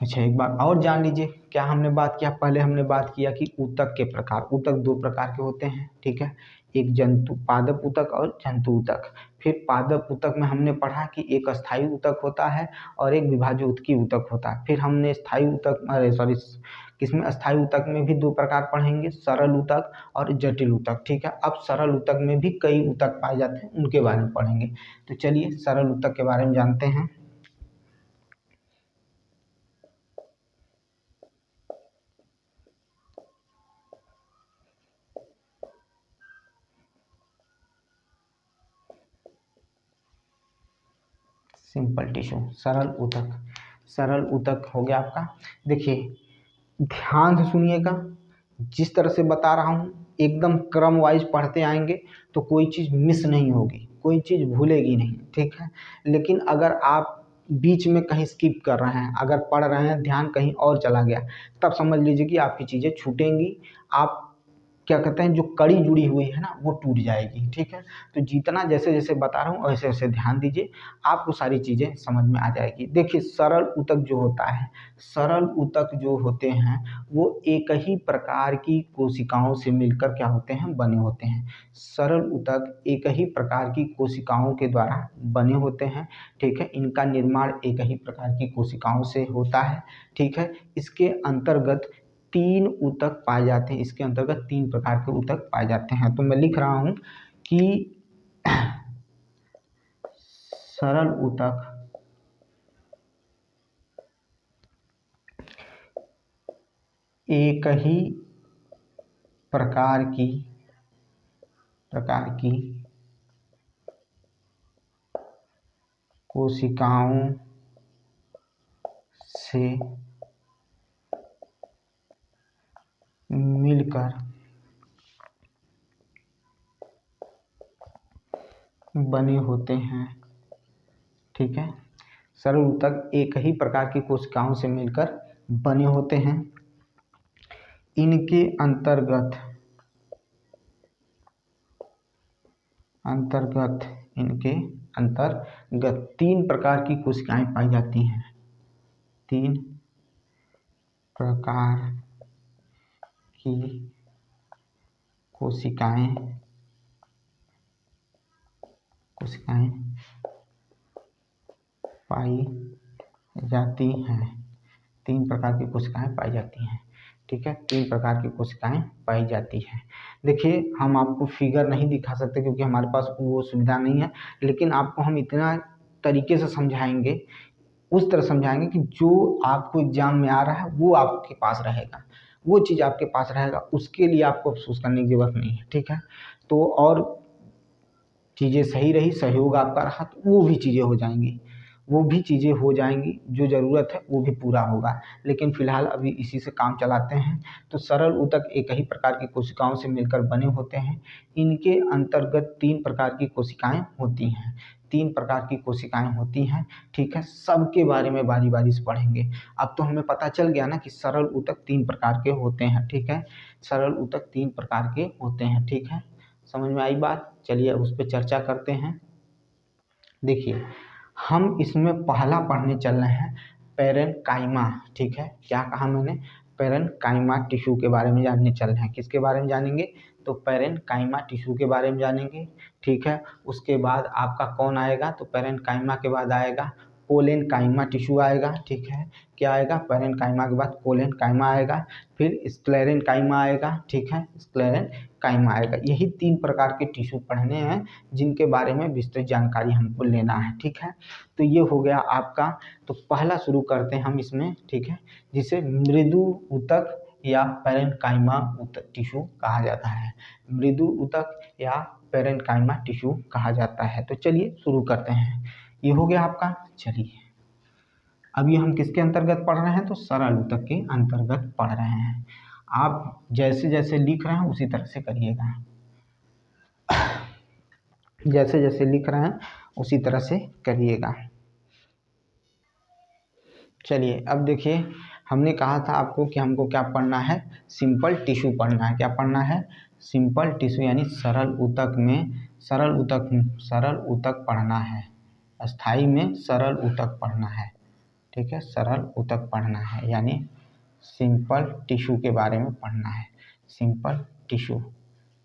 अच्छा एक बार और जान लीजिए, क्या हमने बात किया, पहले हमने बात किया कि ऊतक के प्रकार, ऊतक दो प्रकार के होते हैं। ठीक है, एक जंतु पादप ऊतक और जंतु ऊतक। फिर पादप ऊतक में हमने पढ़ा कि एक अस्थायी ऊतक होता है और एक विभाज्योतकी ऊतक होता है। फिर हमने स्थायी ऊतक, अरे सॉरी, किसमें, अस्थायी ऊतक में भी दो प्रकार पढ़ेंगे, सरल ऊतक और जटिल ऊतक। ठीक है, अब सरल ऊतक में भी कई ऊतक पाए जाते हैं, उनके बारे में पढ़ेंगे। तो चलिए सरल ऊतक के बारे में जानते हैं। सिंपल टिश्यू, सरल ऊतक, सरल ऊतक हो गया आपका। देखिए ध्यान से सुनिएगा, जिस तरह से बता रहा हूँ एकदम क्रम वाइज पढ़ते आएंगे तो कोई चीज़ मिस नहीं होगी, कोई चीज़ भूलेगी नहीं। ठीक है, लेकिन अगर आप बीच में कहीं स्किप कर रहे हैं, अगर पढ़ रहे हैं ध्यान कहीं और चला गया, तब समझ लीजिए कि आपकी चीज़ें छूटेंगी। आप क्या कहते हैं, जो कड़ी जुड़ी हुई है ना, वो टूट जाएगी। ठीक है, तो जितना जैसे जैसे बता रहा हूँ वैसे वैसे ध्यान दीजिए, आपको सारी चीज़ें समझ में आ जाएगी। देखिए सरल ऊतक जो होता है, सरल ऊतक जो होते हैं वो एक ही प्रकार की कोशिकाओं से मिलकर क्या होते हैं, बने होते हैं। सरल ऊतक एक ही प्रकार की कोशिकाओं के द्वारा बने होते हैं। ठीक है, इनका निर्माण एक ही प्रकार की कोशिकाओं से होता है। ठीक है, इसके अंतर्गत तीन ऊतक पाए जाते हैं, इसके अंतर्गत तीन प्रकार के ऊतक पाए जाते हैं। तो मैं लिख रहा हूं कि सरल ऊतक एक ही प्रकार की प्रकार की कोशिकाओं से मिलकर बने होते हैं। ठीक है, सरल ऊतक एक ही प्रकार की कोशिकाओं से मिलकर बने होते हैं। इनके अंतर्गत इनके अंतर्गत 3 प्रकार की कोशिकाएं पाई जाती हैं। 3 प्रकार की कोशिकाएं पाई जाती हैं। 3 प्रकार की कोशिकाएं पाई जाती हैं। ठीक है, 3 प्रकार की कोशिकाएं पाई जाती हैं। देखिए, हम आपको फिगर नहीं दिखा सकते क्योंकि हमारे पास वो सुविधा नहीं है, लेकिन आपको हम इतना तरीके से समझाएंगे, उस तरह समझाएंगे कि जो आपको एग्जाम में आ रहा है वो आपके पास रहेगा, वो चीज़ आपके पास रहेगा, उसके लिए आपको अफसोस करने की ज़रूरत नहीं है। ठीक है, तो और चीज़ें सही रही, सहयोग आपका रहा, तो वो भी चीज़ें हो जाएंगी, जो ज़रूरत है वो भी पूरा होगा। लेकिन फिलहाल अभी इसी से काम चलाते हैं। तो सरल ऊतक एक ही प्रकार की कोशिकाओं से मिलकर बने होते हैं। इनके अंतर्गत 3 प्रकार की कोशिकाएं होती हैं। 3 प्रकार की कोशिकाएं होती हैं। ठीक है, सबके बारे में बारी बारी से पढ़ेंगे। अब तो हमें पता चल गया ना कि सरल ऊतक 3 प्रकार के होते हैं। ठीक है, सरल ऊतक 3 प्रकार के होते हैं। ठीक है, समझ में आई बात? चलिए उस पर चर्चा करते हैं। देखिए, हम इसमें पहला पढ़ने चल रहे हैं पैरेन्काइमा। ठीक है, क्या कहा मैंने? पैरेन्काइमा टिश्यू के बारे में जानने चल रहे हैं। किसके बारे में जानेंगे? तो पैरेन्काइमा टिश्यू के बारे में जानेंगे। ठीक है, उसके बाद आपका कौन आएगा? तो पैरेन्काइमा के बाद आएगा कोलेनकाइमा टिश्यू आएगा। ठीक है, क्या आएगा? पैरेन्काइमा के बाद कोलेनकाइमा आएगा, फिर स्क्लेरेन्काइमा आएगा। ठीक है, स्क्लेरेन्काइमा आएगा। यही 3 प्रकार के टिश्यू पढ़ने हैं जिनके बारे में विस्तृत जानकारी हमको लेना है। ठीक है, तो ये हो गया आपका। तो पहला शुरू करते हैं हम इसमें। ठीक है, जिसे मृदु ऊतक या पैरेन्काइमा टिश्यू कहा जाता है। मृदु ऊतक या पैरेन्काइमा टिश्यू कहा जाता है। तो चलिए शुरू करते हैं। ये हो गया आपका। चलिए, अब ये हम किसके अंतर्गत पढ़ रहे हैं? तो सरल ऊतक के अंतर्गत पढ़ रहे हैं। आप जैसे जैसे लिख रहे हैं उसी तरह से करिएगा, जैसे जैसे लिख रहे हैं उसी तरह से करिएगा। चलिए, अब देखिए, हमने कहा था आपको कि हमको क्या पढ़ना है? सिंपल टिश्यू पढ़ना है। क्या पढ़ना है? सिंपल टिश्यू, यानी सरल ऊतक में सरल ऊतक पढ़ना है। अस्थाई में सरल ऊतक पढ़ना है। ठीक है, सरल ऊतक पढ़ना है, यानी सिंपल टिश्यू के बारे में पढ़ना है। सिंपल टिश्यू,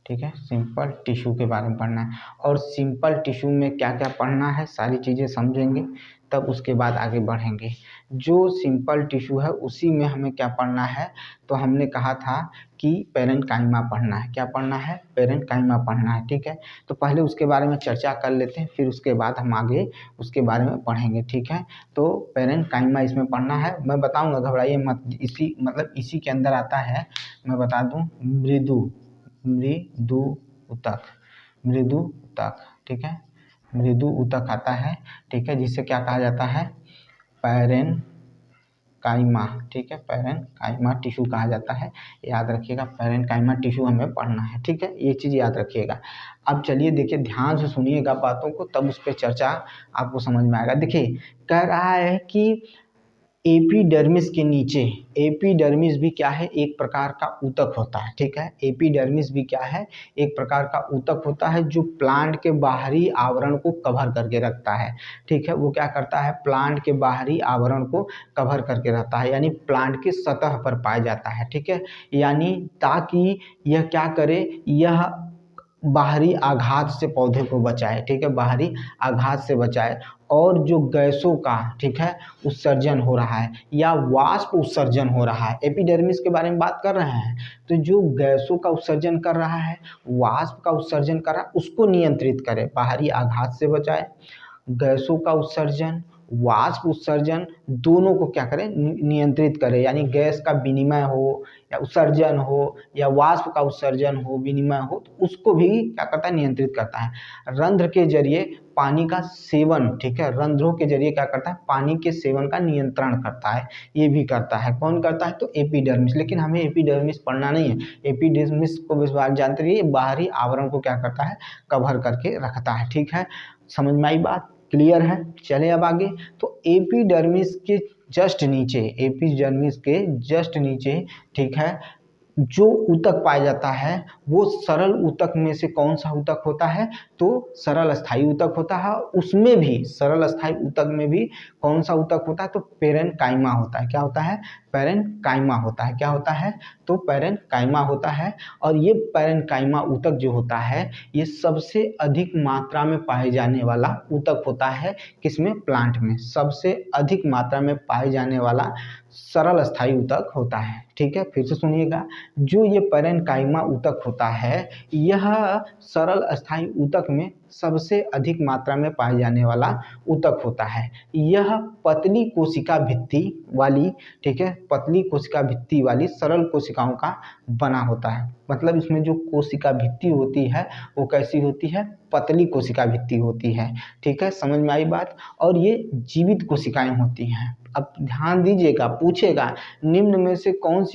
ठीक है, सिंपल टिश्यू के बारे में पढ़ना है। और सिंपल टिश्यू में क्या क्या पढ़ना है, सारी चीज़ें समझेंगे, तब उसके बाद आगे बढ़ेंगे। जो सिंपल टिश्यू है उसी में हमें क्या पढ़ना है? तो हमने कहा था कि पैरेन्काइमा पढ़ना है। क्या पढ़ना है? पैरेन्काइमा पढ़ना है। ठीक है, तो पहले उसके बारे में चर्चा कर लेते हैं, फिर उसके बाद हम आगे उसके बारे में पढ़ेंगे। ठीक है, तो पैरेन्काइमा इसमें पढ़ना है। मैं बताऊँगा, घबराइए मत। इसी के अंदर आता है, मैं बता दूँ, मृदु ऊतक। ठीक है, मृदु ऊतक आता है। ठीक है, जिसे क्या कहा जाता है? पैरेन्काइमा। ठीक है, पैरेन्काइमा टिश्यू कहा जाता है। याद रखिएगा, पैरेन्काइमा टिश्यू हमें पढ़ना है। ठीक है, ये चीज़ याद रखिएगा। अब चलिए देखिए, ध्यान से सुनिएगा बातों को, तब उस पर चर्चा आपको समझ में आएगा। देखिए, कह रहा है कि एपिडर्मिस के नीचे, एपिडर्मिस भी क्या है? एक प्रकार का ऊतक होता है। ठीक है, एपिडर्मिस भी क्या है? एक प्रकार का ऊतक होता है, जो प्लांट के बाहरी आवरण को कवर करके रखता है। ठीक है, वो क्या करता है? प्लांट के बाहरी आवरण को कवर करके रखता है, यानी प्लांट की सतह पर पाया जाता है। ठीक है, यानी ताकि यह क्या करे? यह बाहरी आघात से पौधे को बचाए। ठीक है, बाहरी आघात से बचाए। और जो गैसों का, ठीक है, उत्सर्जन हो रहा है या वाष्प उत्सर्जन हो रहा है, एपिडर्मिस के बारे में बात कर रहे हैं, तो जो गैसों का उत्सर्जन कर रहा है, वाष्प का उत्सर्जन कर रहा है, उसको नियंत्रित करे, बाहरी आघात से बचाए। गैसों का उत्सर्जन, वाष्प उत्सर्जन दोनों को क्या करे, नियंत्रित करे। यानी गैस का विनिमय हो या उत्सर्जन हो या वाष्प का उत्सर्जन हो, विनिमय हो, तो उसको भी क्या करता है, नियंत्रित करता है। रंध्र के जरिए पानी का सेवन, ठीक है, रंध्रों के जरिए क्या करता है, पानी के सेवन का नियंत्रण करता है। ये भी करता है, कौन करता है, तो एपिडर्मिस। लेकिन हमें एपिडर्मिस पढ़ना नहीं है। एपिडर्मिस को भी जानते रहिए, बाहरी आवरण को क्या करता है, कवर करके रखता है। ठीक है, समझ में आई बात, क्लियर है। चले अब आगे। तो एपिडर्मिस के जस्ट नीचे, एपिडर्मिस के जस्ट नीचे, ठीक है, जो ऊतक पाया जाता है वो सरल ऊतक में से कौन सा ऊतक होता है, तो सरल स्थायी ऊतक होता है। उसमें भी सरल स्थायी ऊतक में भी कौन सा ऊतक होता है, तो पेरेन्काइमा होता है। क्या होता है, पेरेन्काइमा होता है। क्या होता है, तो पेरेन्काइमा होता है। और ये पेरेन्काइमा ऊतक जो होता है, ये सबसे अधिक मात्रा में पाए जाने वाला ऊतक होता है। किसमें, प्लांट में सबसे अधिक मात्रा में पाए जाने वाला सरल स्थायी ऊतक होता है। ठीक है, फिर से सुनिएगा, जो ये पेरेन्काइमा ऊतक होता है, यह सरल स्थायी ऊतक में सबसे अधिक मात्रा में पाए जाने वाला ऊतक होता है। यह पतली कोशिका भित्ति वाली, ठीक है, पतली कोशिका भित्ति वाली सरल कोशिकाओं का बना होता है। मतलब इसमें जो कोशिका भित्ति होती है वो कैसी होती है, पतली कोशिका भित्ति होती है। ठीक है, समझ में आई बात। और ये जीवित कोशिकाएं होती हैं। अब ध्यान दीजिएगा, पूछेगा निम्न में से कौन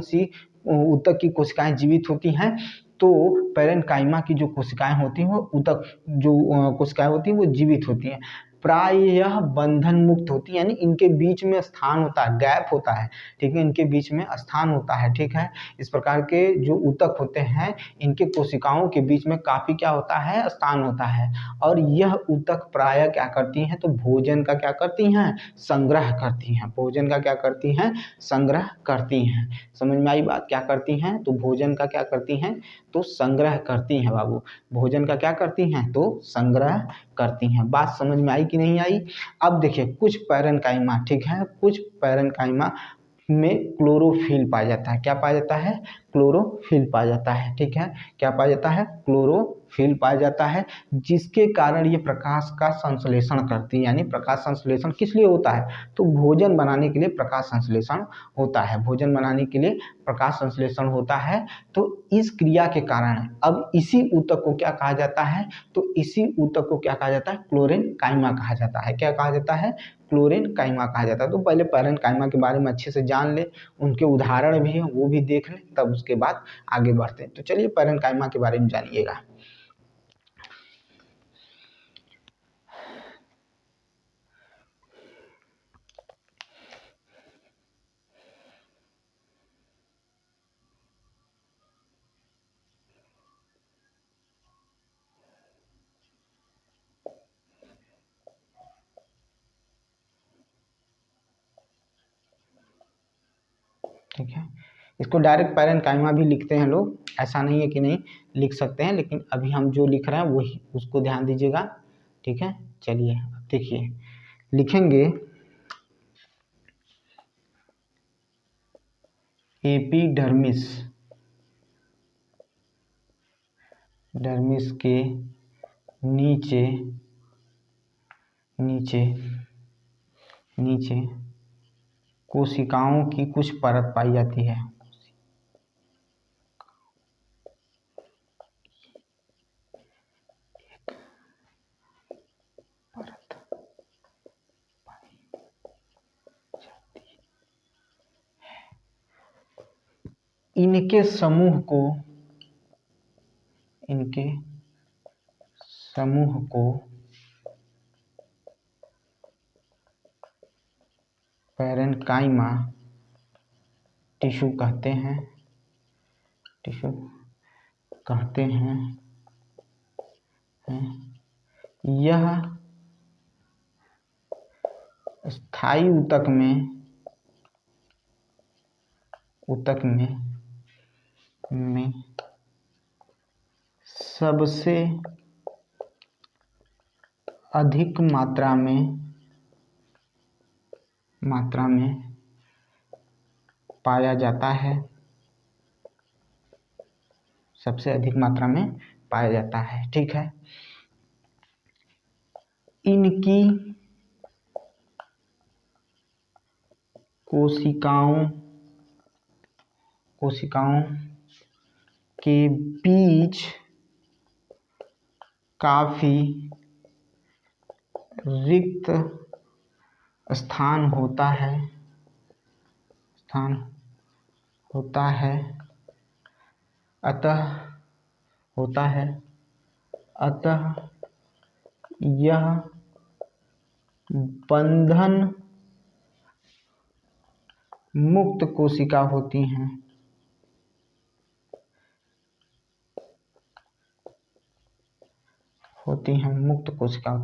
सी ऊतक की कोशिकाएं जीवित होती हैं, तो पेरेन्काइमा की जो कोशिकाएं होती हैं वो ऊतक जो कोशिकाएं होती हैं वो जीवित होती हैं। प्रायः बंधन मुक्त होती है, यानी इनके बीच में स्थान होता है, गैप होता है। ठीक है, इनके बीच में स्थान होता है। ठीक है, इस प्रकार के जो ऊतक होते हैं, इनके कोशिकाओं के बीच में काफी क्या होता है, स्थान होता है। और यह ऊतक प्रायः क्या करती हैं, तो भोजन का क्या करती हैं, संग्रह करती हैं। भोजन का क्या करती हैं, संग्रह करती हैं। समझ में आई बात, क्या करती हैं, तो भोजन का क्या करती हैं, तो संग्रह करती हैं। बाबू, भोजन का क्या करती हैं, तो संग्रह करती हैं। बात समझ में आई कि नहीं आई। अब देखिए कुछ पेरेन्काइमा, ठीक है, कुछ पेरेन्काइमा में क्लोरोफिल पाया जाता है। क्या पाया जाता है, क्लोरोफिल पाया जाता है। ठीक है, क्या पाया जाता है, क्लोरोफिल पाया जाता है, जिसके कारण ये प्रकाश का संश्लेषण करती है। यानी प्रकाश संश्लेषण किस लिए होता है, तो भोजन बनाने के लिए प्रकाश संश्लेषण होता है। भोजन बनाने के लिए प्रकाश संश्लेषण होता है। तो इस क्रिया के कारण अब इसी ऊतक को क्या कहा जाता है, तो इसी ऊतक को क्या कहा जाता है, क्लोरेन्काइमा कहा जाता है। क्या कहा जाता है, क्लोरेन्काइमा कहा जाता है। तो पहले पेरेन्काइमा के बारे में अच्छे से जान ले, उनके उदाहरण भी हैं वो भी देख ले, तब उसके बाद आगे बढ़ते हैं। तो चलिए पेरेन्काइमा के बारे में जानिएगा। ठीक है, इसको डायरेक्ट पेरेन्काइमा भी लिखते हैं लोग, ऐसा नहीं है कि नहीं लिख सकते हैं, लेकिन अभी हम जो लिख रहे हैं वही, उसको ध्यान दीजिएगा। ठीक है, चलिए अब देखिए, लिखेंगे एपिडर्मिस, डर्मिस के नीचे नीचे नीचे कोशिकाओं की कुछ परत पाई जाती है। इनके समूह को, इनके समूह को पेरेन्काइमा टिश्यू कहते हैं, टिश्यू कहते हैं। यह स्थायी ऊतक में सबसे अधिक मात्रा में पाया जाता है, सबसे अधिक मात्रा में पाया जाता है। ठीक है, इनकी कोशिकाओं के बीच काफी रिक्त स्थान होता है अतः यह बंधन मुक्त कोशिका होती हैं।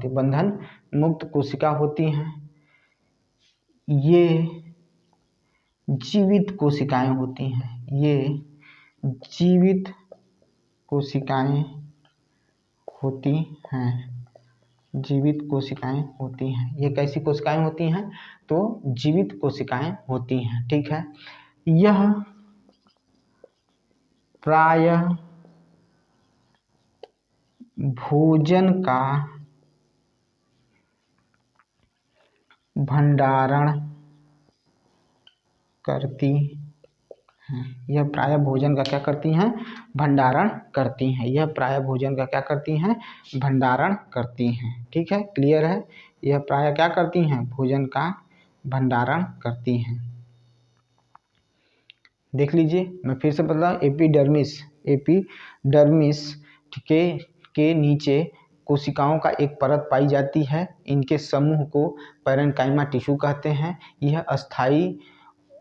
बंधन मुक्त कोशिका होती हैं। ये जीवित कोशिकाएं होती हैं। जीवित कोशिकाएं होती हैं। ये कैसी कोशिकाएं होती हैं? तो जीवित कोशिकाएं होती हैं। ठीक है। यह प्रायः भोजन का भंडारण करती हैं। यह प्रायः भोजन का क्या करती हैं? भंडारण करती हैं। ठीक है, क्लियर है। यह प्रायः क्या करती हैं? भोजन का भंडारण करती हैं। देख लीजिए, मैं फिर से बता, एपिडर्मिस के नीचे कोशिकाओं का एक परत पाई जाती है। इनके समूह को पैरेन्काइमा टिश्यू कहते हैं। यह अस्थायी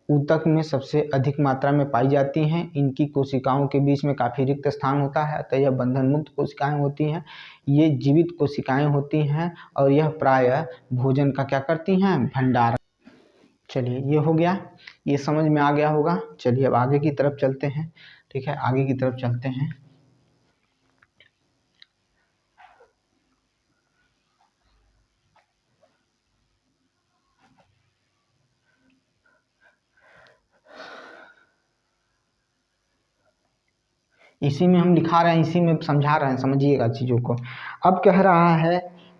ऊतक में सबसे अधिक मात्रा में पाई जाती हैं। इनकी कोशिकाओं के बीच में काफ़ी रिक्त स्थान होता है, अतः यह बंधन मुक्त कोशिकाएं होती हैं। ये जीवित कोशिकाएं होती हैं और यह प्रायः भोजन का क्या करती हैं? भंडारण। चलिए, ये हो गया, ये समझ में आ गया होगा। चलिए अब आगे की तरफ चलते हैं। ठीक है, आगे की तरफ चलते हैं। इसी में हम लिखा रहे हैं, इसी में समझा रहे हैं, समझिएगा चीज़ों को। अब कह रहा है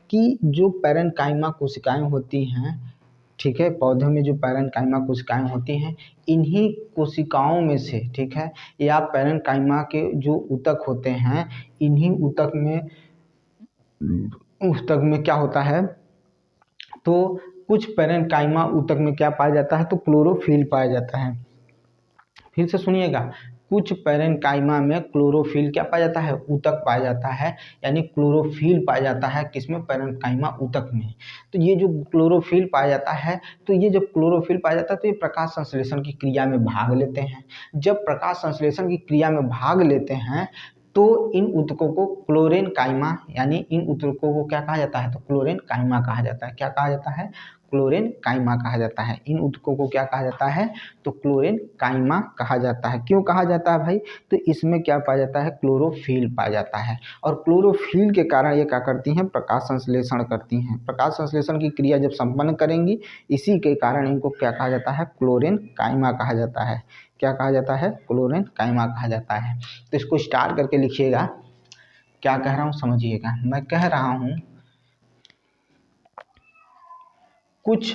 कि जो पैरेन्काइमा कोशिकाएं होती हैं, ठीक है, पौधे में जो पैरेन्काइमा कोशिकाएं होती हैं, इन्हीं कोशिकाओं में से, ठीक है, या पैरेन्काइमा के जो ऊतक होते हैं, इन्हीं ऊतक में क्या होता है? तो कुछ पैरेन्काइमा ऊतक में क्या पाया जाता है? तो क्लोरोफिल पाया जाता है। फिर से सुनिएगा, कुछ पैरेन्काइमा में क्लोरोफिल क्या पाया जाता है? ऊतक पाया जाता है, यानी क्लोरोफिल पाया जाता है किसमें? पैरेन्काइमा ऊतक में। तो ये जो क्लोरोफिल पाया जाता है, तो ये जब क्लोरोफिल पाया जाता है तो ये प्रकाश संश्लेषण की क्रिया में भाग लेते हैं। जब प्रकाश संश्लेषण की क्रिया में भाग लेते हैं तो इन ऊतकों को क्लोरेन्काइमा, यानी इन ऊतकों को क्या कहा जाता है? तो क्लोरेन्काइमा कहा जाता है। क्या कहा जाता है? क्लोरेन्काइमा कहा जाता है। इन ऊतकों को क्या कहा जाता है? तो क्लोरेन्काइमा कहा जाता है। क्यों कहा जाता है भाई? तो इसमें क्या पाया जाता है? क्लोरोफिल पाया जाता है, और क्लोरोफिल के कारण ये क्या करती हैं? प्रकाश संश्लेषण करती हैं। प्रकाश संश्लेषण की क्रिया जब संपन्न करेंगी, इसी के कारण इनको क्या कहा जाता है? क्लोरेन्काइमा कहा जाता है। क्या कहा जाता है? क्लोरेन्काइमा कहा जाता है। तो इसको स्टार करके लिखिएगा। क्या कह रहा हूँ समझिएगा। मैं कह रहा हूँ कुछ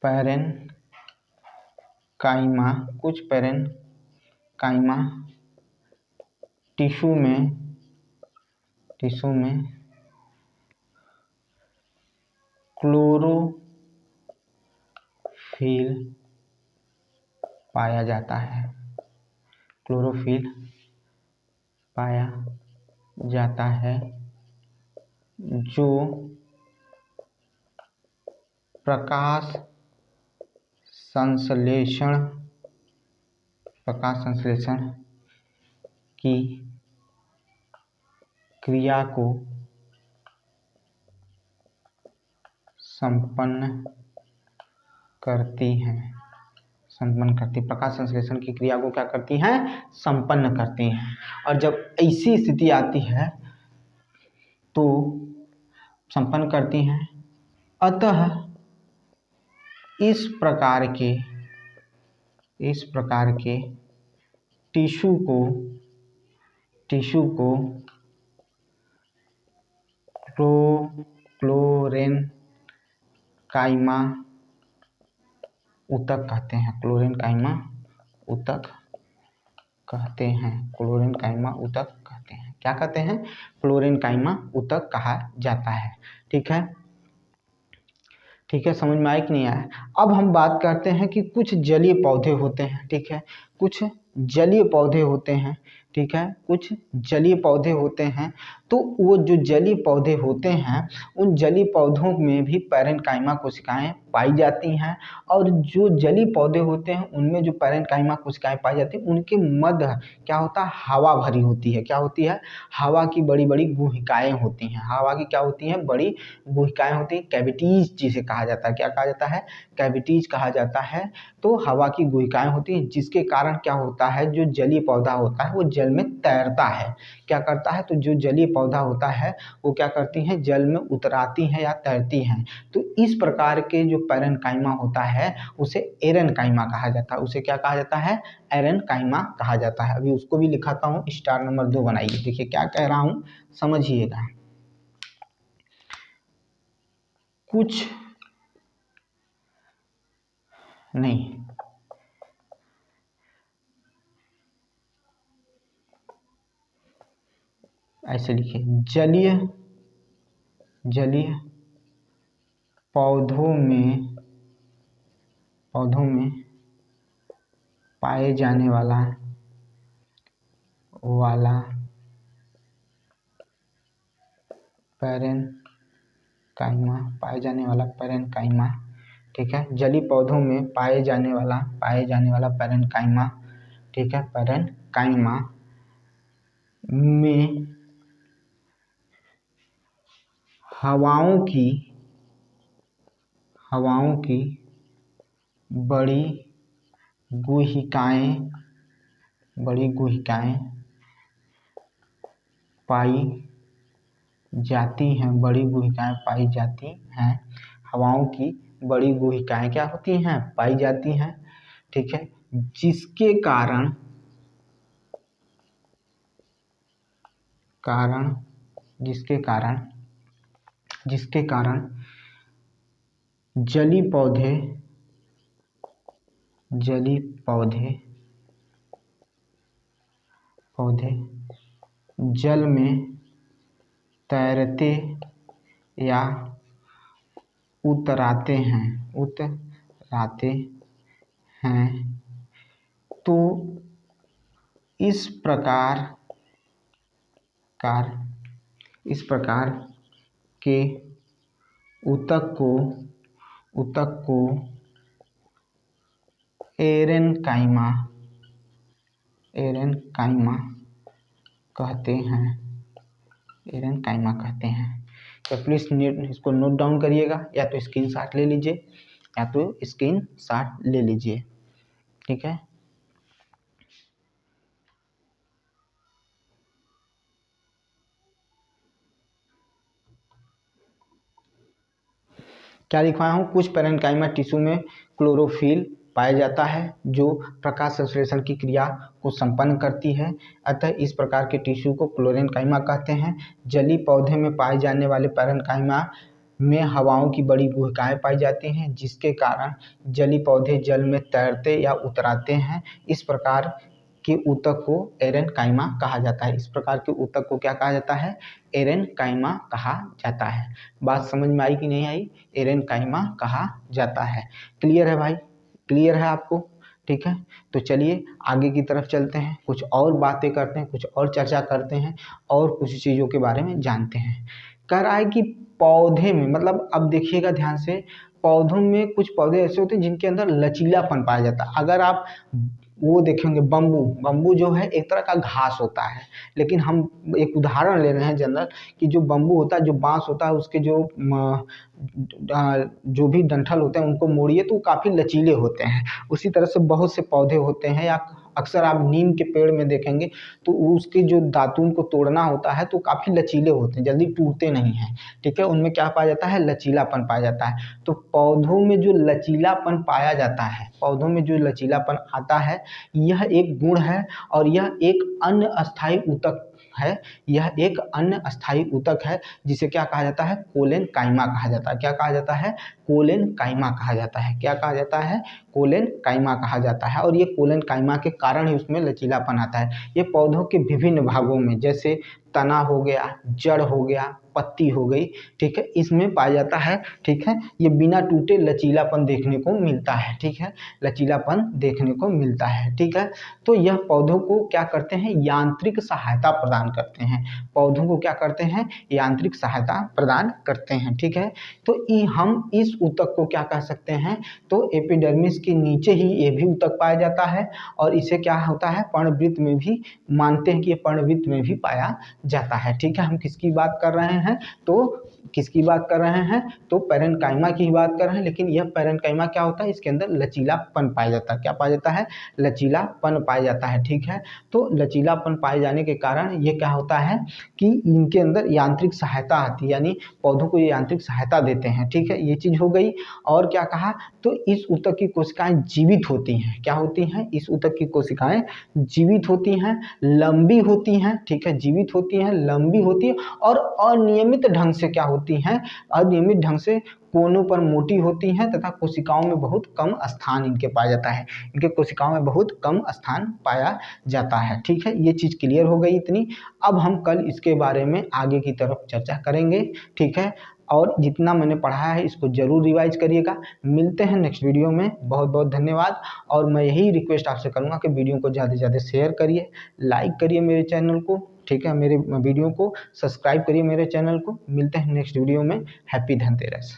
पैरेन्काइमा टिश्यू में क्लोरोफिल पाया जाता है। क्लोरोफिल पाया जाता है जो प्रकाश संश्लेषण की क्रिया को संपन्न करती हैं। प्रकाश संश्लेषण की क्रिया को क्या करती हैं? संपन्न करती हैं। और जब ऐसी स्थिति आती है तो संपन्न करती हैं। अतः इस प्रकार के टिश्यू को क्लोरेन्काइमा ऊतक कहते हैं, क्लोरेनकाइमा ऊतक कहते हैं, क्लोरेनकाइमा ऊतक कहते हैं। क्या कहते हैं? क्लोरेनकाइमा ऊतक कहा जाता है। ठीक है, ठीक है, समझ में आया कि नहीं आया? अब हम बात करते हैं कि कुछ जलीय पौधे होते हैं। ठीक है, कुछ जलीय पौधे होते हैं। ठीक है, कुछ जलीय पौधे होते हैं। तो वो जो जलीय पौधे होते हैं, उन जलीय पौधों में भी पैरेन्काइमा कोशिकाएं पाई जाती हैं। और जो जलीय पौधे होते हैं उनमें जो पैरेन्काइमा कोशिकाएं पाई जाती हैं, उनके मध्य क्या होता है? हवा भरी होती है। क्या होती है? हवा की बड़ी बड़ी गुहिकाएं होती हैं। हवा की क्या होती हैं? बड़ी गुहिकाएं होती हैं, कैविटीज जिसे कहा जाता है। क्या कहा जाता है? कैविटीज कहा जाता है। तो हवा की गुहिकाएं होती हैं, जिसके कारण क्या होता है? जो जलीय पौधा होता है वो जल में तैरता है। क्या करता है? तो जो जलीय पौधा होता है वो क्या करती हैं? जल में उतराती हैं या तैरती हैं। तो इस प्रकार के जो पैरेन्काइमा होता है उसे एरेन्काइमा कहा जाता है। उसे क्या कहा जाता है? एरेन्काइमा कहा जाता है। अभी उसको भी लिखाता हूँ, स्टार नंबर 2 बनाइए। देखिए क्या कह रहा हूँ, समझिएगा। कुछ नहीं, ऐसे लिखिए, जलीय पौधों में पाए जाने वाला पैरेन्काइमा। ठीक है, जलीय पौधों में पाए जाने वाला पैरेन्काइमा। ठीक है, पैरेन्काइमा में हवाओं की बड़ी गुहिकाएं पाई जाती हैं। बड़ी गुहिकाएं पाई जाती हैं। हवाओं की बड़ी गुहिकाएं क्या होती हैं? पाई जाती हैं। ठीक है, जिसके कारण जलीय पौधे जल में तैरते या उतराते हैं। तो इस प्रकार के ऊतक को एरेन्काइमा कहते हैं। तो प्लीज इसको नोट डाउन करिएगा, या तो स्क्रीनशॉट ले लीजिए। ठीक है, क्या लिखवाया हूँ? कुछ पैरेन्काइमा टिश्यू में क्लोरोफिल पाया जाता है जो प्रकाश संश्लेषण की क्रिया को संपन्न करती है। अतः इस प्रकार के टिश्यू को क्लोरेन्काइमा कहते हैं। जलीय पौधे में पाए जाने वाले पैरेन्काइमा में हवाओं की बड़ी गुहिकाएं पाई जाती हैं, जिसके कारण जलीय पौधे जल में तैरते या उतराते हैं। इस प्रकार के ऊतक को एरेन्काइमा कहा जाता है। इस प्रकार के ऊतक को क्या कहा जाता है? एरेन्काइमा कहा जाता है। बात समझ में आई कि नहीं आई? एरेन्काइमा कहा जाता है। क्लियर है भाई? क्लियर है आपको? ठीक है, तो चलिए आगे की तरफ चलते हैं, कुछ और बातें करते हैं, कुछ और चर्चा करते हैं और कुछ चीज़ों के बारे में जानते हैं। कह रहा है कि पौधे में, मतलब अब देखिएगा ध्यान से, पौधों में कुछ पौधे ऐसे होते हैं जिनके अंदर लचीलापन पाया जाता है। अगर आप वो देखेंगे, बम्बू जो है एक तरह का घास होता है, लेकिन हम एक उदाहरण ले रहे हैं जनरल, कि जो बम्बू होता है, जो बांस होता है, उसके जो भी डंठल होते हैं उनको मोड़िए तो काफ़ी लचीले होते हैं। उसी तरह से बहुत से पौधे होते हैं, या अक्सर आप नीम के पेड़ में देखेंगे तो उसके जो दातून को तोड़ना होता है तो काफ़ी लचीले होते हैं, जल्दी टूटते नहीं हैं। ठीक है, उनमें क्या पाया जाता है? लचीलापन पाया जाता है। तो पौधों में जो लचीलापन पाया जाता है, पौधों में जो लचीलापन आता है, यह एक गुण है और यह एक अन्य अस्थायी ऊतक है। यह एक अन्य अस्थायी ऊतक है जिसे क्या कहा जाता है? कोलेनकाइमा कहा जाता है। क्या कहा जाता है? कोलेनकाइमा कहा जाता है। क्या कहा जाता है? कोलेन काइमा कहा जाता है। और ये कोलेन काइमा के कारण ही उसमें लचीलापन आता है। ये पौधों के विभिन्न भागों में, जैसे तना हो गया, जड़ हो गया, पत्ती हो गई, ठीक है, इसमें पाया जाता है। ठीक है, ये बिना टूटे लचीलापन देखने को मिलता है। ठीक है, लचीलापन देखने को मिलता है। ठीक है, तो यह पौधों को क्या करते हैं, यांत्रिक सहायता प्रदान करते हैं। पौधों को क्या करते हैं, यांत्रिक सहायता प्रदान करते हैं। ठीक है, तो हम इस ऊतक को क्या कह सकते हैं, तो एपिडर्मिस के नीचे ही ये भी ऊतक पाया जाता है। और इसे क्या होता है, पर्णवृत्त में भी मानते हैं कि ये पर्णवृत्त में भी पाया जाता है। ठीक है, हम किसकी बात कर रहे हैं, तो किसकी बात कर रहे हैं, तो पैरेन्काइमा की बात कर रहे हैं। लेकिन यह पैरेन्काइमा क्या होता है, इसके अंदर लचीलापन पाया जाता है। क्या पाया जाता है, लचीलापन पाया जाता है। ठीक है, तो लचीलापन पाए जाने के कारण ये क्या होता है कि इनके अंदर यांत्रिक सहायता आती है, यानी पौधों को ये यांत्रिक सहायता देते हैं। ठीक है, ये चीज हो गई। और क्या कहा, तो इस ऊतक की कोशिकाएं जीवित होती हैं। क्या होती हैं, इस ऊतक की कोशिकाएं जीवित होती हैं, लंबी होती हैं। ठीक है, जीवित होती हैं, लंबी होती है और अनियमित ढंग से क्या होती हैं, अनियमित ढंग से कोनों पर मोटी होती हैं तथा कोशिकाओं में बहुत कम स्थान इनके पाया जाता है। इनके कोशिकाओं में बहुत कम स्थान पाया जाता है। ठीक है, ये चीज क्लियर हो गई इतनी। अब हम कल इसके बारे में आगे की तरफ चर्चा करेंगे। ठीक है, और जितना मैंने पढ़ाया है इसको जरूर रिवाइज करिएगा। मिलते हैं नेक्स्ट वीडियो में। बहुत बहुत धन्यवाद। और मैं यही रिक्वेस्ट आपसे करूँगा कि वीडियो को ज़्यादा से ज़्यादा शेयर करिए, लाइक करिए मेरे चैनल को। ठीक है, मेरे वीडियो को सब्सक्राइब करिए मेरे चैनल को। मिलते हैं नेक्स्ट वीडियो में। हैप्पी धनतेरस।